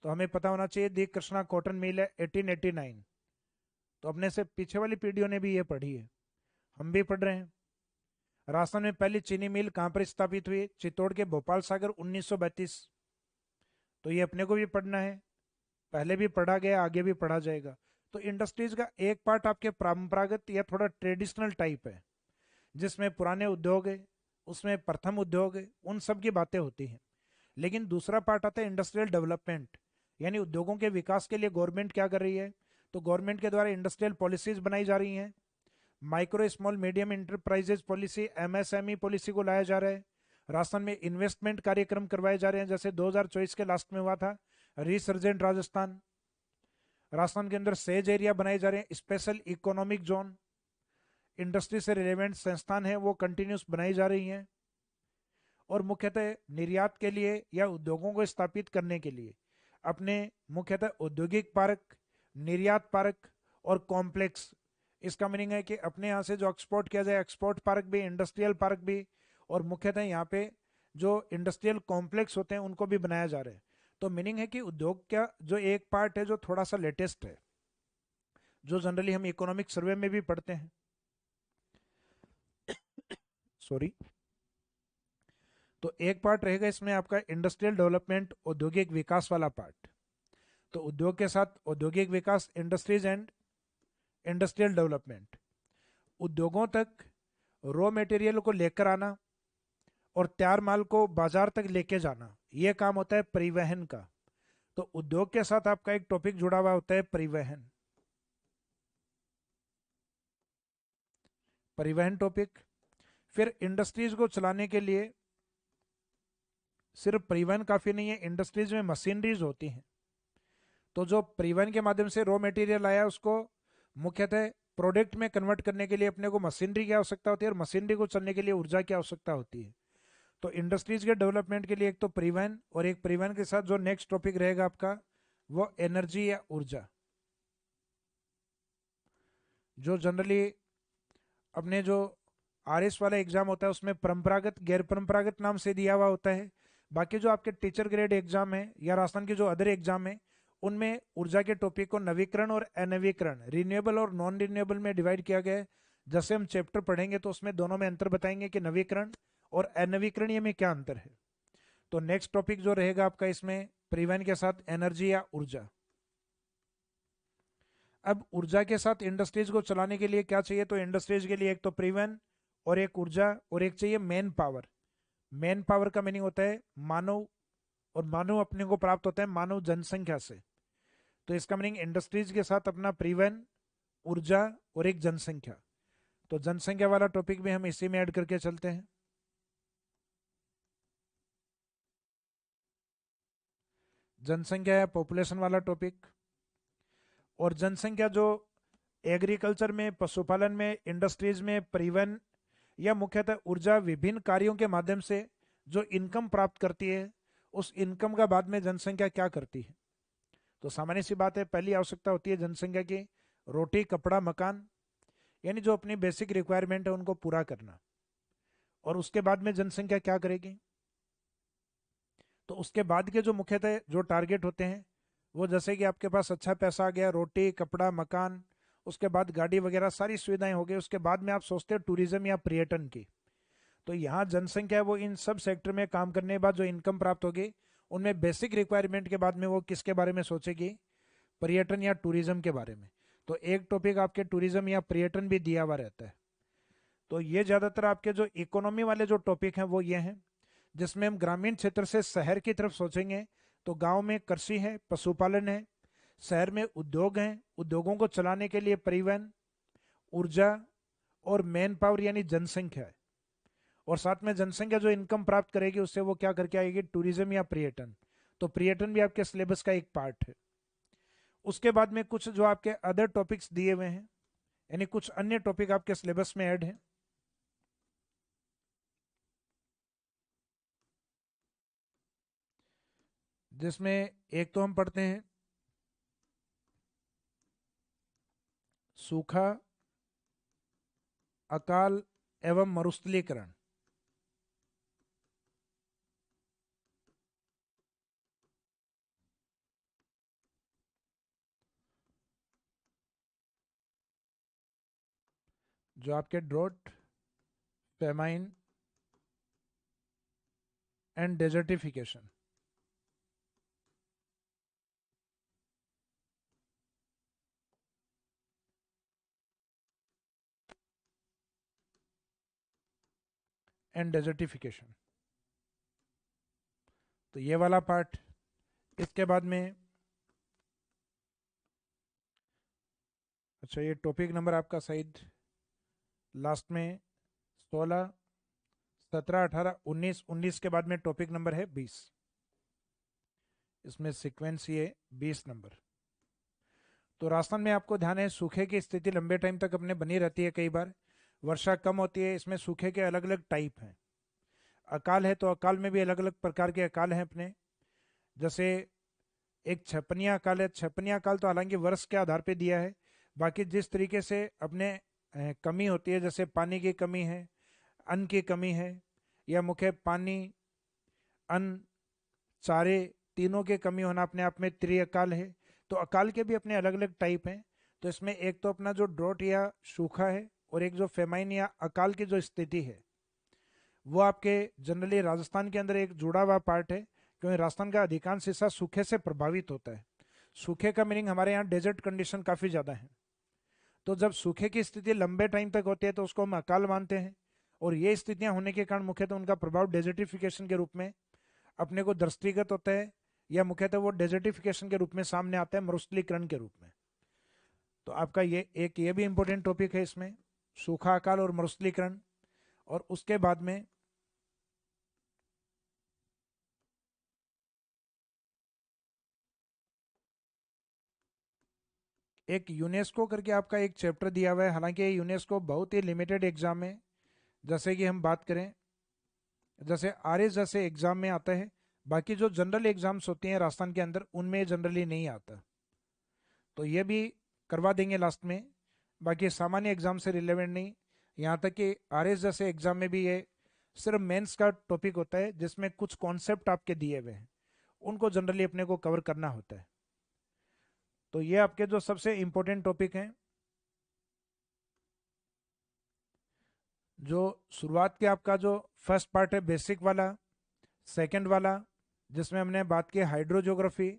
तो हमें पता होना चाहिए, दी कृष्णा कॉटन मिल है 1889। तो अपने से पीछे वाली पीढ़ियों ने भी ये पढ़ी है, हम भी पढ़ रहे हैं। राजस्थान में पहली चीनी मिल कहाँ पर स्थापित हुई? चित्तौड़ के भोपाल सागर 1932। तो ये अपने को भी पढ़ना है, पहले भी पढ़ा गया, आगे भी पढ़ा जाएगा। तो इंडस्ट्रीज का एक पार्ट आपके परंपरागत या थोड़ा ट्रेडिशनल टाइप है, जिसमें पुराने उद्योग है, उसमें प्रथम उद्योग है, उन सब की बातें होती हैं। लेकिन दूसरा पार्ट आता है इंडस्ट्रियल डेवलपमेंट, यानी उद्योगों के विकास के लिए गवर्नमेंट क्या कर रही है। तो गवर्नमेंट के द्वारा इंडस्ट्रियल पॉलिसीज बनाई जा रही हैं। Micro small medium enterprises policy, MSME policy को लाया जा रहा है। राजस्थान में इन्वेस्टमेंट कार्यक्रम करवाए जा रहे हैं, जैसे 2024 के लास्ट में हुआ था रिसर्जेंट राजस्थान। राजस्थान के अंदर सेज एरिया बनाए जा रहे हैं, स्पेशल इकोनॉमिक जोन। इंडस्ट्री से रिलेवेंट संस्थान है वो कंटिन्यूस बनाई जा रही हैं। और मुख्यतः निर्यात के लिए या उद्योगों को स्थापित करने के लिए अपने मुख्यतः औद्योगिक पार्क, निर्यात पार्क और कॉम्प्लेक्स। इसका मीनिंग है कि अपने यहाँ से जो एक्सपोर्ट किया जाए, एक्सपोर्ट पार्क भी, इंडस्ट्रियल पार्क भी, और मुख्यतः यहाँ पे जो इंडस्ट्रियल कॉम्प्लेक्स होते हैं उनको भी बनाया जा रहा है। तो मीनिंग है कि उद्योग का जो एक पार्ट है जो थोड़ा सा लेटेस्ट है, जो जनरली हम इकोनॉमिक सर्वे में भी पढ़ते हैं, सॉरी। तो एक पार्ट रहेगा इसमें आपका इंडस्ट्रियल डेवलपमेंट, औद्योगिक विकास वाला पार्ट। तो उद्योग के साथ औद्योगिक विकास, इंडस्ट्रीज एंड इंडस्ट्रियल डेवलपमेंट। उद्योगों तक रॉ मटेरियल को लेकर आना और तैयार माल को बाजार तक लेके जाना, यह काम होता है परिवहन का। तो उद्योग के साथ आपका एक टॉपिक जुड़ा हुआ होता है परिवहन, परिवहन टॉपिक। फिर इंडस्ट्रीज को चलाने के लिए सिर्फ परिवहन काफी नहीं है, इंडस्ट्रीज में मशीनरीज होती हैं। तो जो परिवहन के माध्यम से रॉ मटेरियल आया उसको मुख्यतः प्रोडक्ट में कन्वर्ट करने के लिए अपने को मशीनरी की आवश्यकता होती है, और मशीनरी को चलने के लिए ऊर्जा की आवश्यकता होती है। तो इंडस्ट्रीज के डेवलपमेंट के लिए एक तो परिवहन, और एक परिवहन के साथ जो नेक्स्ट टॉपिक रहेगा आपका वो एनर्जी या ऊर्जा। जो जनरली अपने जो आरएस वाला एग्जाम होता है उसमें परंपरागत गैर परंपरागत नाम से दिया हुआ होता है। बाकी जो आपके टीचर ग्रेड एग्जाम है या राजस्थान के जो अदर एग्जाम है, उनमें ऊर्जा के टॉपिक को नवीकरण और अनवीकरण, रिन्यूएबल और नॉन रिन्यूएबल में डिवाइड किया गया है। जैसे हम चैप्टर पढ़ेंगे तो उसमें दोनों में अंतर बताएंगे कि नवीकरण और अनवीकरणीय में क्या अंतर है। तो नेक्स्ट टॉपिक जो रहेगा आपका इसमें परिवहन के साथ एनर्जी या ऊर्जा। अब ऊर्जा के साथ इंडस्ट्रीज को चलाने के लिए क्या चाहिए? तो इंडस्ट्रीज के लिए एक तो परिवहन और एक ऊर्जा और एक चाहिए मैन पावर। मैन पावर का मीनिंग होता है मानव, और मानव अपने को प्राप्त होता है मानव जनसंख्या से। तो इसका मीनिंग इंडस्ट्रीज के साथ अपना परिवहन, ऊर्जा और एक जनसंख्या। तो जनसंख्या वाला टॉपिक भी हम इसी में ऐड करके चलते हैं। जनसंख्या या पॉपुलेशन वाला टॉपिक। और जनसंख्या जो एग्रीकल्चर में, पशुपालन में, इंडस्ट्रीज में, परिवहन या मुख्यतः ऊर्जा, विभिन्न कार्यों के माध्यम से जो इनकम प्राप्त करती है, उस इनकम का बाद में जनसंख्या क्या करती है? तो सामान्य सी बात है, पहली आवश्यकता होती है जनसंख्या की रोटी, कपड़ा, मकान, यानी जो अपनी बेसिक रिक्वायरमेंट है उनको पूरा करना। और उसके बाद में जनसंख्या क्या करेगी? तो उसके बाद के जो मुख्यतः जो टारगेट होते हैं वो, जैसे कि आपके पास अच्छा पैसा आ गया, रोटी, कपड़ा, मकान, उसके बाद गाड़ी वगैरह सारी सुविधाएं हो गई, उसके बाद में आप सोचते हो टूरिज्म या पर्यटन की। तो यहाँ जनसंख्या है वो इन सब सेक्टर में काम करने के बाद जो इनकम प्राप्त होगी, उनमें बेसिक रिक्वायरमेंट के बाद में वो किसके बारे में सोचेगी, पर्यटन या टूरिज्म के बारे में। तो एक टॉपिक आपके टूरिज्म या पर्यटन भी दिया हुआ रहता है। तो ये ज़्यादातर आपके जो इकोनॉमी वाले जो टॉपिक हैं वो ये हैं, जिसमें हम ग्रामीण क्षेत्र से शहर की तरफ सोचेंगे तो गांव में कृषि है, पशुपालन है, शहर में उद्योग हैं, उद्योगों को चलाने के लिए परिवहन, ऊर्जा और मैन पावर यानी जनसंख्या है। और साथ में जनसंख्या जो इनकम प्राप्त करेगी उससे वो क्या करके आएगी, टूरिज्म या पर्यटन। तो पर्यटन भी आपके सिलेबस का एक पार्ट है। उसके बाद में कुछ जो आपके अदर टॉपिक्स दिए हुए हैं, यानी कुछ अन्य टॉपिक आपके सिलेबस में ऐड हैं, जिसमें एक तो हम पढ़ते हैं सूखा, अकाल एवं मरुस्थलीकरण। जो आपके drought, famine and desertification. And desertification, तो ये वाला पार्ट। इसके बाद में अच्छा, ये टॉपिक नंबर आपका शायद लास्ट में 16, 17, 18, 19, 19 के बाद में टॉपिक नंबर है 20। इसमें सीक्वेंस ये 20 नंबर। तो राजस्थान में आपको ध्यान है सूखे की स्थिति लंबे टाइम तक अपने बनी रहती है, कई बार वर्षा कम होती है। इसमें सूखे के अलग अलग टाइप हैं। अकाल है तो अकाल में भी अलग अलग प्रकार के अकाल हैं अपने, जैसे एक छपनिया अकाल है। छपनिया अकाल तो हालांकि वर्ष के आधार पे दिया है, बाकी जिस तरीके से अपने कमी होती है, जैसे पानी की कमी है, अन्न की कमी है, या मुख्य पानी, अन्न, चारे, तीनों की कमी होना अपने आप में त्रिअकाल है। तो अकाल के भी अपने अलग अलग टाइप हैं। तो इसमें एक तो अपना जो ड्रॉट या सूखा है, और एक जो फेमाइन या अकाल की जो स्थिति है, वो आपके जनरली राजस्थान के अंदर एक जुड़ा हुआ पार्ट है, क्योंकि राजस्थान का अधिकांश हिस्सा सूखे से प्रभावित होता है। सूखे का मीनिंग हमारे यहाँ डेजर्ट कंडीशन काफ़ी ज़्यादा है। तो जब सूखे की स्थिति लंबे टाइम तक होती है तो उसको हम अकाल मानते हैं। और ये स्थितियां होने के कारण मुख्यतः उनका प्रभाव डेजर्टिफिकेशन के रूप में अपने को दृष्टिगत होता है, या मुख्यतः वो डेजर्टिफिकेशन के रूप में सामने आता है, मरुस्थलीकरण के रूप में। तो आपका ये भी इंपॉर्टेंट टॉपिक है इसमें, सूखा अकाल और मरुस्थलीकरण। और उसके बाद में एक यूनेस्को करके आपका एक चैप्टर दिया हुआ है। हालांकि ये यूनेस्को बहुत ही लिमिटेड एग्जाम है। जैसे कि हम बात करें, जैसे आरएस जैसे एग्जाम में आता है, बाकी जो जनरल एग्जाम्स होती हैं राजस्थान के अंदर उनमें जनरली नहीं आता। तो ये भी करवा देंगे लास्ट में। बाकी सामान्य एग्जाम से रिलेवेंट नहीं। यहाँ तक कि आरएस जैसे एग्जाम में भी ये सिर्फ मेंस का टॉपिक होता है, जिसमें कुछ कॉन्सेप्ट आपके दिए हुए हैं, उनको जनरली अपने को कवर करना होता है। तो ये आपके जो सबसे इंपॉर्टेंट टॉपिक हैं, जो शुरुआत के आपका जो फर्स्ट पार्ट है बेसिक वाला, सेकंड वाला जिसमें हमने बात की हाइड्रो ज्योग्राफी,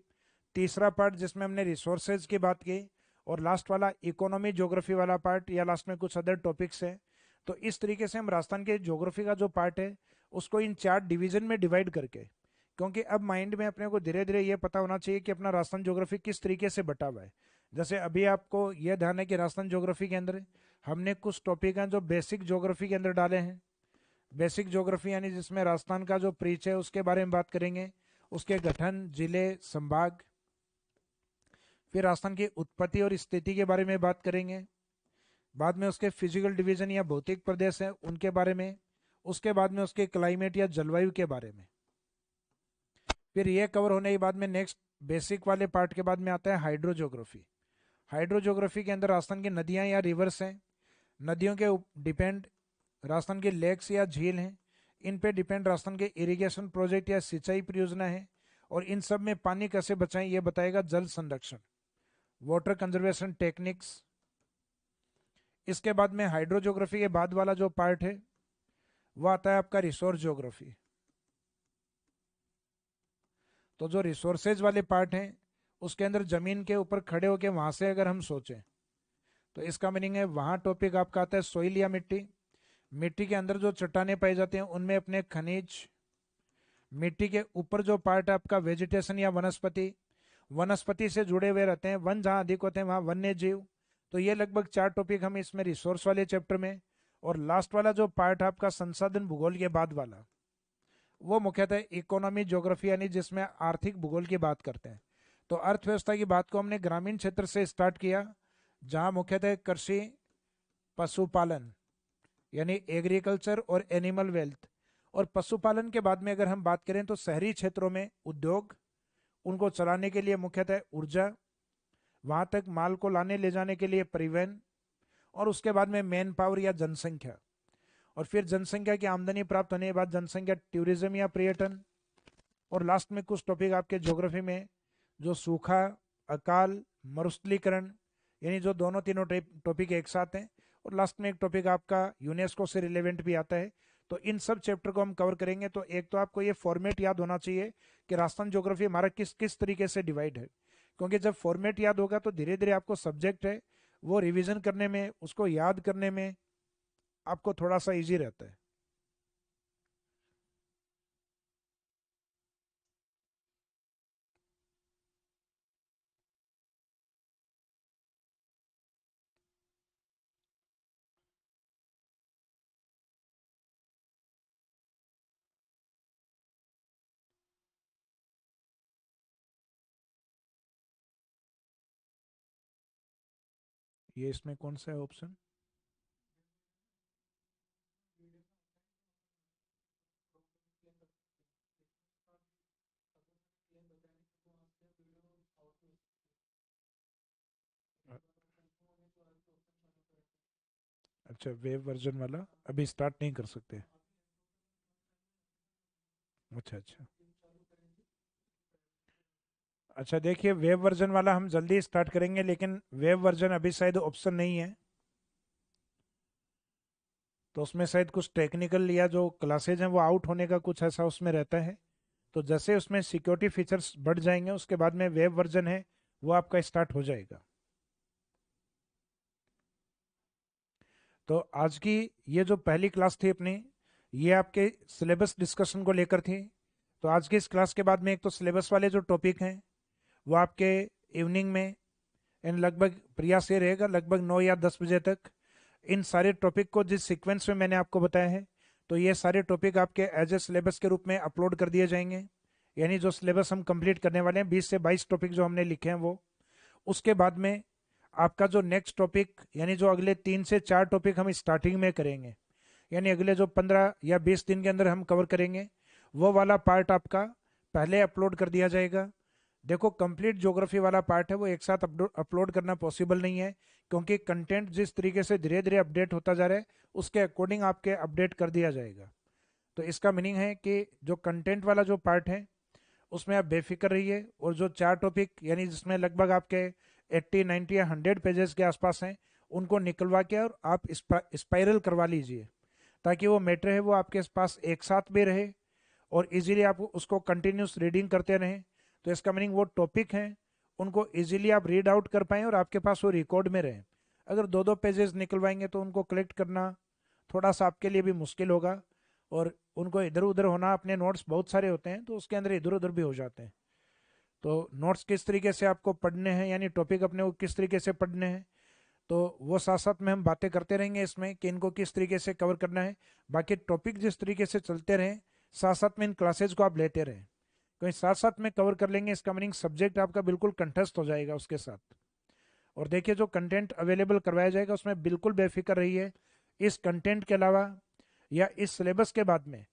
तीसरा पार्ट जिसमें हमने रिसोर्सेज की बात की, और लास्ट वाला इकोनॉमी ज्योग्राफी वाला पार्ट, या लास्ट में कुछ अदर टॉपिक्स हैं। तो इस तरीके से हम राजस्थान के ज्योग्राफी का जो पार्ट है उसको इन 4 डिवीजन में डिवाइड करके, क्योंकि अब माइंड में अपने को धीरे धीरे ये पता होना चाहिए कि अपना राजस्थान ज्योग्राफी किस तरीके से बटा हुआ है। जैसे अभी आपको यह ध्यान है कि राजस्थान ज्योग्राफी के अंदर हमने कुछ टॉपिक हैं जो बेसिक ज्योग्राफी के अंदर डाले हैं। बेसिक ज्योग्राफी यानी जिसमें राजस्थान का जो परिचय है उसके बारे में बात करेंगे, उसके गठन, जिले, संभाग, फिर राजस्थान की उत्पत्ति और स्थिति के बारे में बात करेंगे, बाद में उसके फिजिकल डिवीजन या भौतिक प्रदेश हैं उनके बारे में, उसके बाद में उसके क्लाइमेट या जलवायु के बारे में। फिर ये कवर होने के बाद में नेक्स्ट बेसिक वाले पार्ट के बाद में आता है हाइड्रो ज्योग्राफी। हाइड्रो ज्योग्राफी के अंदर राजस्थान की नदियां या रिवर्स हैं, नदियों के डिपेंड राजस्थान के लेक्स या झील हैं, इन पे डिपेंड राजस्थान के इरिगेशन प्रोजेक्ट या सिंचाई परियोजना है, और इन सब में पानी कैसे बचाएं ये बताएगा जल संरक्षण, वाटर कंजर्वेशन टेक्निक्स। इसके बाद में हाइड्रोजोग्राफी के बाद वाला जो पार्ट है वो आता है आपका रिसोर्स ज्योग्राफी। तो जो रिसोर्सेज वाले पार्ट हैं उसके अंदर जमीन के ऊपर खड़े होके वहां से अगर हम सोचें तो इसका मीनिंग है वहां टॉपिक आपका आता है सोइल या मिट्टी। मिट्टी के अंदर जो चट्टाने पाई जाती हैं उनमें अपने खनिज। मिट्टी के ऊपर जो पार्ट है आपका वेजिटेशन या वनस्पति, वनस्पति से जुड़े हुए रहते हैं। वन जहाँ अधिक होते हैं वहाँ वन्य जीव। तो ये लगभग 4 टॉपिक हम इसमें रिसोर्स वाले चैप्टर में। और लास्ट वाला जो पार्ट है आपका संसाधन भूगोल के बाद वाला, वो मुख्यतः इकोनॉमी ज्योग्राफी यानी जिसमें आर्थिक भूगोल की बात करते हैं। तो अर्थव्यवस्था की बात को हमने ग्रामीण क्षेत्र से स्टार्ट किया, जहाँ मुख्यतः कृषि, पशुपालन यानी एग्रीकल्चर और एनिमल वेल्थ। और पशुपालन के बाद में अगर हम बात करें तो शहरी क्षेत्रों में उद्योग, उनको चलाने के लिए मुख्यतः ऊर्जा, वहां तक माल को लाने ले जाने के लिए परिवहन, और उसके बाद में मैन पावर या जनसंख्या। और फिर जनसंख्या की आमदनी प्राप्त होने के बाद जनसंख्या टूरिज्म या पर्यटन। और लास्ट में कुछ टॉपिक आपके ज्योग्राफी में जो सूखा, अकाल, मरुस्थलीकरण, यानी जो दोनों तीनों टॉपिक एक साथ हैं। और लास्ट में एक टॉपिक आपका यूनेस्को से रिलेवेंट भी आता है। तो इन सब चैप्टर को हम कवर करेंगे। तो एक तो आपको ये फॉर्मेट याद होना चाहिए कि राजस्थान ज्योग्राफी हमारा किस किस तरीके से डिवाइड है, क्योंकि जब फॉर्मेट याद होगा तो धीरे धीरे आपको सब्जेक्ट है वो रिवीजन करने में, उसको याद करने में आपको थोड़ा सा इजी रहता है। ये इसमें कौन सा है ऑप्शन? अच्छा, वेब वर्जन वाला अभी स्टार्ट नहीं कर सकते? अच्छा अच्छा। अच्छा देखिए, वेब वर्जन वाला हम जल्दी स्टार्ट करेंगे, लेकिन वेब वर्जन अभी शायद ऑप्शन नहीं है। तो उसमें शायद कुछ टेक्निकल या जो क्लासेज हैं वो आउट होने का कुछ ऐसा उसमें रहता है। तो जैसे उसमें सिक्योरिटी फीचर्स बढ़ जाएंगे उसके बाद में वेब वर्जन है वो आपका स्टार्ट हो जाएगा। तो आज की ये जो पहली क्लास थी अपनी, ये आपके सिलेबस डिस्कशन को लेकर थी। तो आज की इस क्लास के बाद में एक तो सिलेबस वाले जो टॉपिक हैं वो आपके इवनिंग में इन लगभग प्रयास ये रहेगा लगभग 9 या 10 बजे तक इन सारे टॉपिक को जिस सीक्वेंस में मैंने आपको बताया है, तो ये सारे टॉपिक आपके एज ए सिलेबस के रूप में अपलोड कर दिए जाएंगे। यानी जो सिलेबस हम कंप्लीट करने वाले हैं 20 से 22 टॉपिक जो हमने लिखे हैं वो, उसके बाद में आपका जो नेक्स्ट टॉपिक यानी जो अगले 3 से 4 टॉपिक हम स्टार्टिंग में करेंगे, यानी अगले जो 15 या 20 दिन के अंदर हम कवर करेंगे, वो वाला पार्ट आपका पहले अपलोड कर दिया जाएगा। देखो, कंप्लीट ज्योग्राफी वाला पार्ट है वो एक साथ अपलोड करना पॉसिबल नहीं है, क्योंकि कंटेंट जिस तरीके से धीरे धीरे अपडेट होता जा रहा है उसके अकॉर्डिंग आपके अपडेट कर दिया जाएगा। तो इसका मीनिंग है कि जो कंटेंट वाला जो पार्ट है उसमें आप बेफिक्र रहिए, और जो 4 टॉपिक यानी जिसमें लगभग आपके 80 90 या 100 पेजेस के आसपास हैं उनको निकलवा के और आप स्पाइरल करवा लीजिए, ताकि वो मैटर है वो आपके पास एक साथ भी रहे और इजीली आप उसको कंटिन्यूस रीडिंग करते रहें। तो इसका मीनिंग वो टॉपिक हैं उनको इजीली आप रीड आउट कर पाएँ और आपके पास वो रिकॉर्ड में रहें। अगर 2 2 पेजेस निकलवाएंगे तो उनको कलेक्ट करना थोड़ा सा आपके लिए भी मुश्किल होगा, और उनको इधर उधर होना, अपने नोट्स बहुत सारे होते हैं तो उसके अंदर इधर उधर भी हो जाते हैं। तो नोट्स किस तरीके से आपको पढ़ने हैं यानी टॉपिक अपने को किस तरीके से पढ़ने हैं, तो वो साथ साथ में हम बातें करते रहेंगे इसमें कि इनको किस तरीके से कवर करना है। बाकी टॉपिक जिस तरीके से चलते रहें साथ साथ में इन क्लासेज को आप लेते रहें, कहीं साथ साथ में कवर कर लेंगे इसका मीनिंग सब्जेक्ट आपका बिल्कुल कंठस्थ हो जाएगा उसके साथ। और देखिए, जो कंटेंट अवेलेबल करवाया जाएगा उसमें बिल्कुल बेफिक्र रहिए, इस कंटेंट के अलावा या इस सिलेबस के बाद में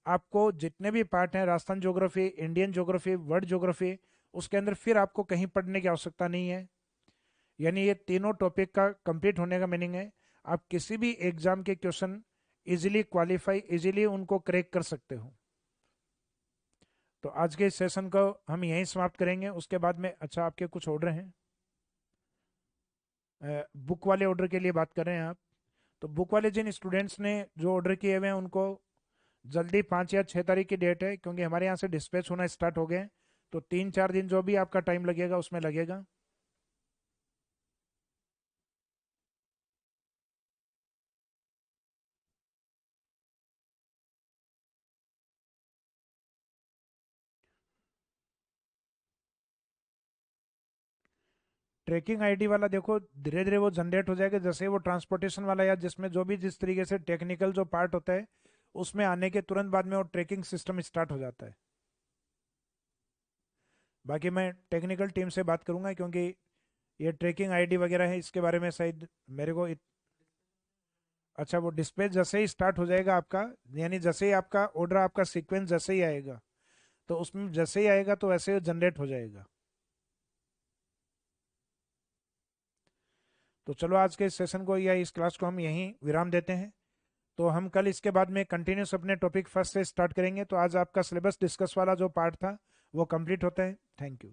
आपको जितने भी पार्ट हैं Rajasthan geography, Indian geography, world geography, उसके अंदर फिर आपको कहीं पढ़ने की आवश्यकता नहीं है। यानी ये तीनों टॉपिक का कंप्लीट होने का मीनिंग है आप किसी भी एग्जाम के क्वेश्चन इजीली क्वालिफाई, इजीली उनको क्रैक कर सकते हो। तो आज के इस सेशन को हम यहीं समाप्त करेंगे। उसके बाद में अच्छा, आपके कुछ ऑर्डर हैं? बुक वाले ऑर्डर के लिए बात कर रहे हैं आप, तो बुक वाले जिन स्टूडेंट्स ने जो ऑर्डर किए हुए हैं उनको जल्दी 5 या 6 तारीख की डेट है, क्योंकि हमारे यहाँ से डिस्पैच होना स्टार्ट हो गए हैं। तो 3-4 दिन जो भी आपका टाइम लगेगा उसमें लगेगा। ट्रैकिंग आईडी वाला देखो, धीरे धीरे वो जनरेट हो जाएगा, जैसे वो ट्रांसपोर्टेशन वाला या जिसमें जो भी जिस तरीके से टेक्निकल जो पार्ट होता है उसमें आने के तुरंत बाद में वो ट्रैकिंग सिस्टम स्टार्ट हो जाता है। बाकी मैं टेक्निकल टीम से बात करूंगा, क्योंकि ये ट्रैकिंग आईडी वगैरह है, इसके बारे में शायद मेरे को अच्छा, वो डिस्प्ले जैसे ही स्टार्ट हो जाएगा आपका, यानी जैसे ही आपका ऑर्डर, आपका सीक्वेंस जैसे ही आएगा, तो उसमें जैसे ही आएगा तो वैसे ही जनरेट हो जाएगा। तो चलो आज के इस सेशन को या इस क्लास को हम यहीं विराम देते हैं। तो हम कल इसके बाद में कंटिन्यूस अपने टॉपिक फर्स्ट से स्टार्ट करेंगे। तो आज आपका सिलेबस डिस्कस वाला जो पार्ट था वो कंप्लीट होता है। Thank you.